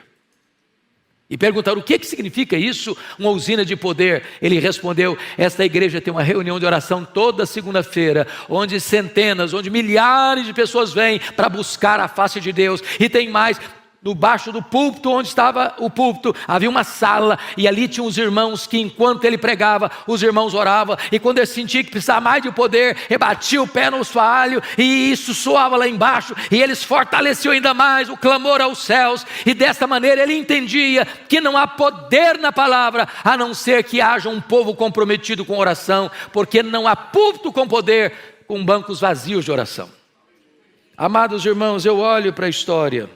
[SPEAKER 2] E perguntaram: o que significa isso, uma usina de poder? Ele respondeu: esta igreja tem uma reunião de oração toda segunda-feira, onde centenas, onde milhares de pessoas vêm para buscar a face de Deus. E tem mais, no baixo do púlpito, onde estava o púlpito, havia uma sala, e ali tinham os irmãos que enquanto ele pregava, os irmãos oravam, e quando ele sentia que precisava mais de poder, ele batia o pé no assoalho, e isso soava lá embaixo, e eles fortaleciam ainda mais o clamor aos céus, e desta maneira ele entendia que não há poder na palavra, a não ser que haja um povo comprometido com oração, porque não há púlpito com poder, com bancos vazios de oração. Amados irmãos, eu olho para a história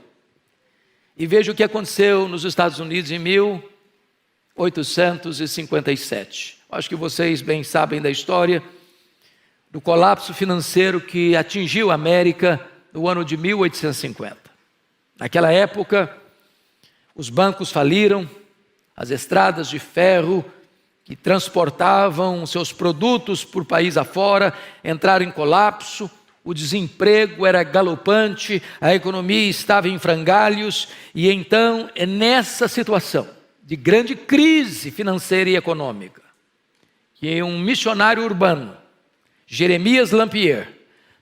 [SPEAKER 2] e vejo o que aconteceu nos Estados Unidos em 1857. Acho que vocês bem sabem da história do colapso financeiro que atingiu a América no ano de 1850. Naquela época, os bancos faliram, as estradas de ferro que transportavam seus produtos por país afora entraram em colapso. O desemprego era galopante, a economia estava em frangalhos, e então é nessa situação de grande crise financeira e econômica que um missionário urbano, Jeremias Lampier,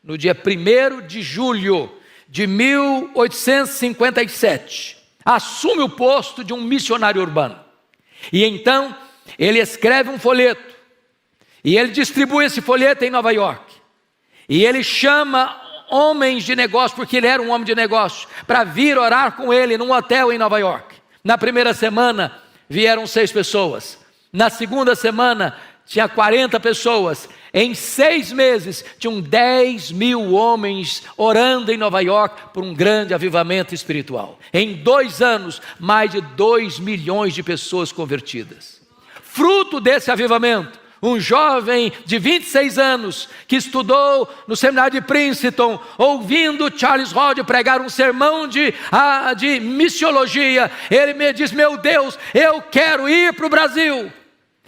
[SPEAKER 2] no dia 1º de julho de 1857, assume o posto de um missionário urbano. E então ele escreve um folheto, e ele distribui esse folheto em Nova York. E ele chama homens de negócio, porque ele era um homem de negócio, para vir orar com ele num hotel em Nova York. Na primeira semana vieram 6 pessoas. Na segunda semana tinha 40 pessoas. Em 6 meses tinham 10.000 homens orando em Nova York por um grande avivamento espiritual. Em 2 anos, mais de 2 milhões de pessoas convertidas. Fruto desse avivamento, um jovem de 26 anos, que estudou no seminário de Princeton, ouvindo Charles Hodge pregar um sermão de missiologia, ele me diz: meu Deus, eu quero ir para o Brasil.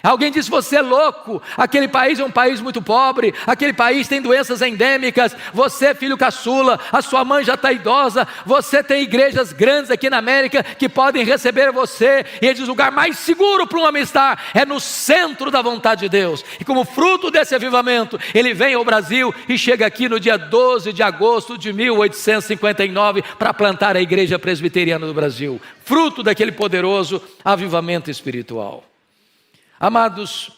[SPEAKER 2] Alguém disse: você é louco, aquele país é um país muito pobre, aquele país tem doenças endêmicas, você é filho caçula, a sua mãe já está idosa, você tem igrejas grandes aqui na América que podem receber você. E ele diz: o lugar mais seguro para um homem estar é no centro da vontade de Deus. E como fruto desse avivamento, ele vem ao Brasil e chega aqui no dia 12 de agosto de 1859 para plantar a Igreja Presbiteriana do Brasil, fruto daquele poderoso avivamento espiritual. Amados,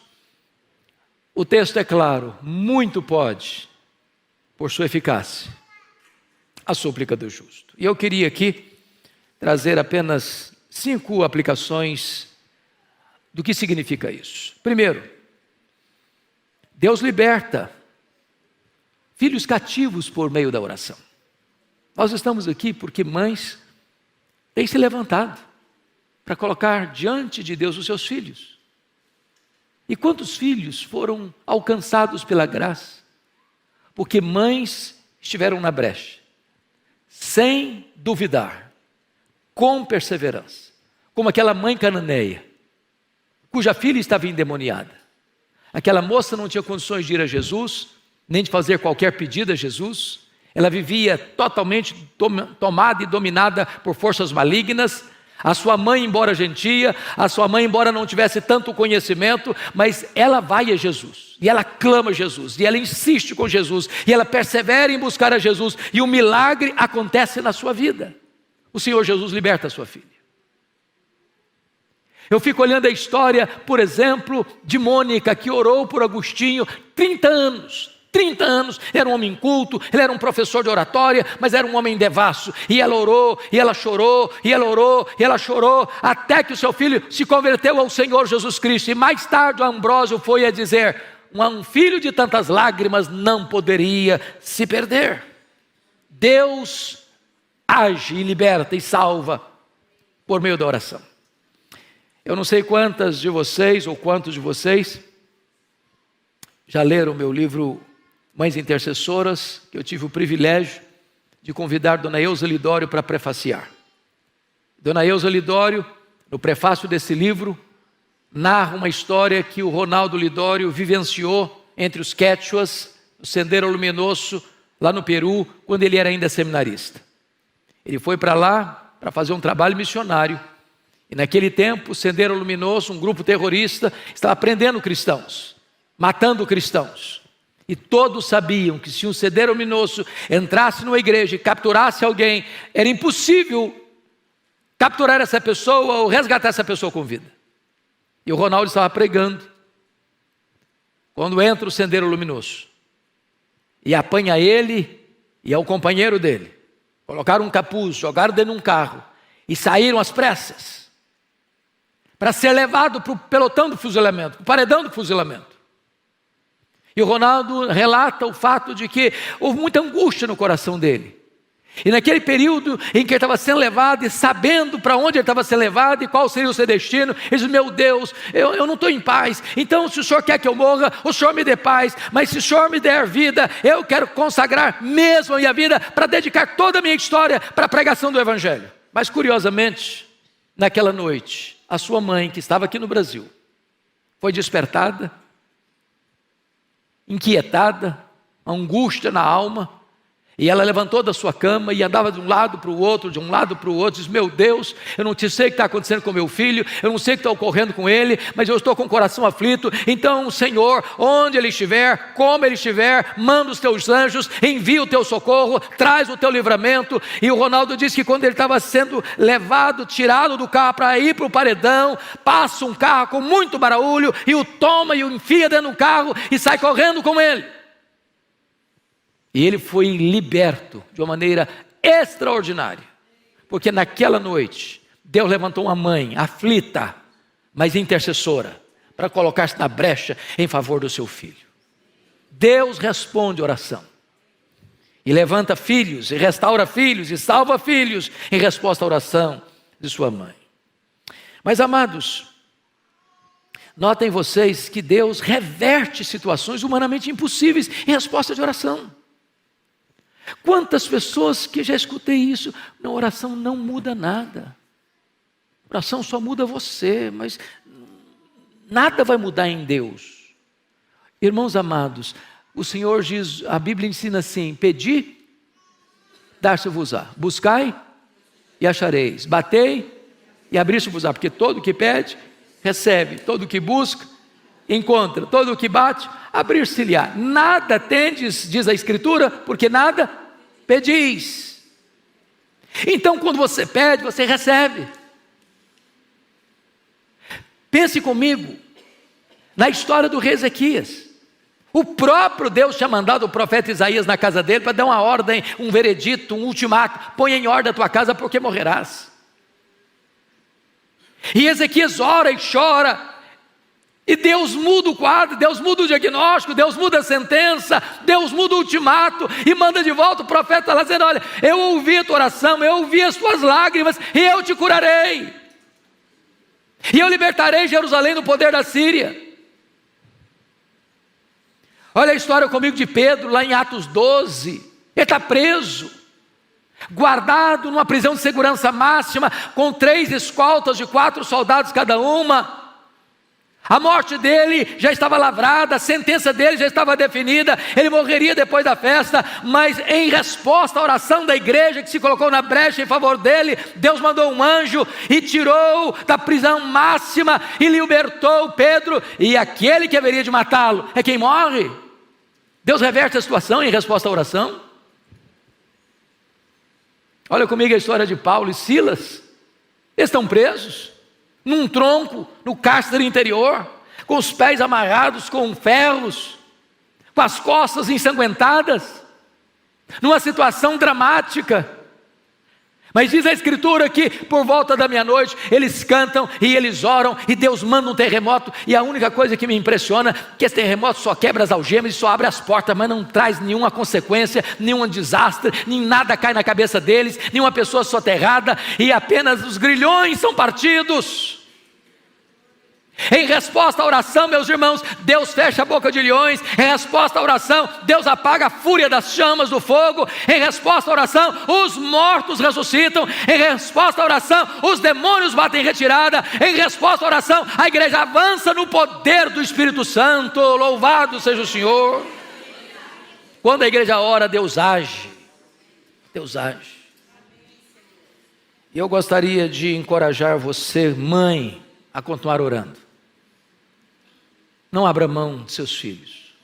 [SPEAKER 2] o texto é claro: muito pode por sua eficácia, a súplica do justo. E eu queria aqui trazer apenas 5 aplicações do que significa isso. Primeiro, Deus liberta filhos cativos por meio da oração. Nós estamos aqui porque mães têm se levantado para colocar diante de Deus os seus filhos. E quantos filhos foram alcançados pela graça? Porque mães estiveram na brecha, sem duvidar, com perseverança, como aquela mãe cananeia, cuja filha estava endemoniada. Aquela moça não tinha condições de ir a Jesus, nem de fazer qualquer pedido a Jesus. Ela vivia totalmente tomada e dominada por forças malignas. A sua mãe, embora gentia, a sua mãe, embora não tivesse tanto conhecimento, mas ela vai a Jesus, e ela clama a Jesus, e ela insiste com Jesus, e ela persevera em buscar a Jesus, e um milagre acontece na sua vida. O Senhor Jesus liberta a sua filha. Eu fico olhando a história, por exemplo, de Mônica, que orou por Agostinho 30 anos. 30 anos, era um homem culto, ele era um professor de oratória, mas era um homem devasso, e ela orou, e ela chorou, e ela orou, e ela chorou, até que o seu filho se converteu ao Senhor Jesus Cristo, e mais tarde o Ambrósio foi a dizer, um filho de tantas lágrimas não poderia se perder. Deus age e liberta e salva por meio da oração. Eu não sei quantas de vocês, ou quantos de vocês, já leram o meu livro Mães Intercessoras, que eu tive o privilégio de convidar Dona Eusa Lidório para prefaciar. Dona Eusa Lidório, no prefácio desse livro, narra uma história que o Ronaldo Lidório vivenciou entre os quechuas, no Sendero Luminoso, lá no Peru, quando ele era ainda seminarista. Ele foi para lá para fazer um trabalho missionário. E naquele tempo, o Sendero Luminoso, um grupo terrorista, estava prendendo cristãos, matando cristãos. E todos sabiam que se um Sendero Luminoso entrasse numa igreja e capturasse alguém, era impossível capturar essa pessoa ou resgatar essa pessoa com vida. E o Ronaldo estava pregando, quando entra o Sendero Luminoso, e apanha ele e é o companheiro dele. Colocaram um capuz, jogaram dentro de um carro e saíram às pressas para ser levado para o pelotão do fuzilamento, para o paredão do fuzilamento. E o Ronaldo relata o fato de que houve muita angústia no coração dele. E naquele período em que ele estava sendo levado e sabendo para onde ele estava sendo levado e qual seria o seu destino, ele disse, meu Deus, eu não estou em paz, então se o Senhor quer que eu morra, o Senhor me dê paz, mas se o Senhor me der vida, eu quero consagrar mesmo a minha vida para dedicar toda a minha história para a pregação do Evangelho. Mas curiosamente, naquela noite, a sua mãe, que estava aqui no Brasil, foi despertada, inquietada, angústia na alma, e ela levantou da sua cama e andava de um lado para o outro, disse, meu Deus, eu não sei o que está acontecendo com meu filho, eu não sei o que está ocorrendo com ele, mas eu estou com o coração aflito, então Senhor, onde ele estiver, como ele estiver, manda os teus anjos, envia o teu socorro, traz o teu livramento. E o Ronaldo disse que quando ele estava sendo levado, tirado do carro para ir para o paredão, passa um carro com muito barulho, e o toma e o enfia dentro do carro, e sai correndo com ele. E ele foi liberto de uma maneira extraordinária, porque naquela noite, Deus levantou uma mãe aflita, mas intercessora, para colocar-se na brecha em favor do seu filho. Deus responde oração, e levanta filhos, e restaura filhos, e salva filhos, em resposta à oração de sua mãe. Mas amados, notem vocês que Deus reverte situações humanamente impossíveis em resposta de oração. Quantas pessoas que já escutei isso, na oração não muda nada, a oração só muda você, mas nada vai mudar em Deus. Irmãos amados, o Senhor diz, a Bíblia ensina assim, pedi, dar-se-vos-á, buscai e achareis, batei e abrir-se-vos-á, porque todo que pede, recebe, todo que busca, encontra, todo que bate, abrir-se-lhe-á. Nada tendes, diz a Escritura, porque nada pedis. Então quando você pede, você recebe. Pense comigo na história do rei Ezequias. O próprio Deus tinha mandado o profeta Isaías na casa dele para dar uma ordem, um veredito, um ultimato: põe em ordem a tua casa porque morrerás. E Ezequias ora e chora, e Deus muda o quadro, Deus muda o diagnóstico, Deus muda a sentença, Deus muda o ultimato, e manda de volta o profeta lá dizendo: olha, eu ouvi a tua oração, eu ouvi as tuas lágrimas, e eu te curarei, e eu libertarei Jerusalém do poder da Síria. Olha a história comigo de Pedro, lá em Atos 12, ele está preso, guardado numa prisão de segurança máxima, com 3 escoltas de 4 soldados cada uma. A morte dele já estava lavrada, a sentença dele já estava definida, ele morreria depois da festa, mas em resposta à oração da igreja que se colocou na brecha em favor dele, Deus mandou um anjo e tirou da prisão máxima e libertou Pedro, e aquele que haveria de matá-lo é quem morre. Deus reverte a situação em resposta à oração. Olha comigo a história de Paulo e Silas. Eles estão presos num tronco, no cárcere interior, com os pés amarrados com ferros, com as costas ensanguentadas, numa situação dramática. Mas diz a Escritura que por volta da meia-noite eles cantam e eles oram, e Deus manda um terremoto, e a única coisa que me impressiona é que esse terremoto só quebra as algemas e só abre as portas, mas não traz nenhuma consequência, nenhum desastre, nem nada cai na cabeça deles, nenhuma pessoa soterrada, e apenas os grilhões são partidos. Em resposta à oração, meus irmãos, Deus fecha a boca de leões. Em resposta à oração, Deus apaga a fúria das chamas do fogo. Em resposta à oração, os mortos ressuscitam. Em resposta à oração, os demônios batem em retirada. Em resposta à oração, a igreja avança no poder do Espírito Santo. Louvado seja o Senhor. Quando a igreja ora, Deus age. Deus age. E eu gostaria de encorajar você, mãe, a continuar orando. Não abra mão de seus filhos,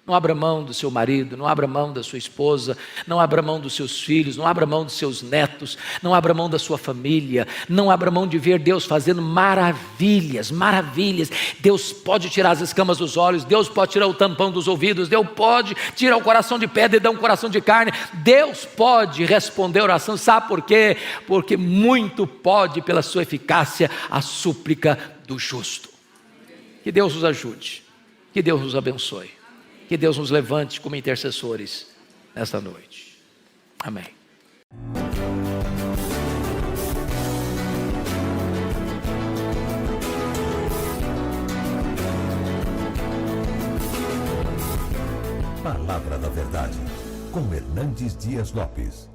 [SPEAKER 2] não abra mão do seu marido, não abra mão da sua esposa, não abra mão dos seus filhos, não abra mão dos seus netos, não abra mão da sua família, não abra mão de ver Deus fazendo maravilhas, maravilhas. Deus pode tirar as escamas dos olhos, Deus pode tirar o tampão dos ouvidos, Deus pode tirar o coração de pedra e dar um coração de carne, Deus pode responder a oração. Sabe por quê? Porque muito pode pela sua eficácia a súplica do justo. Que Deus nos ajude, que Deus nos abençoe, que Deus nos levante como intercessores nesta noite. Amém.
[SPEAKER 1] Palavra da Verdade, com Hernandes Dias Lopes.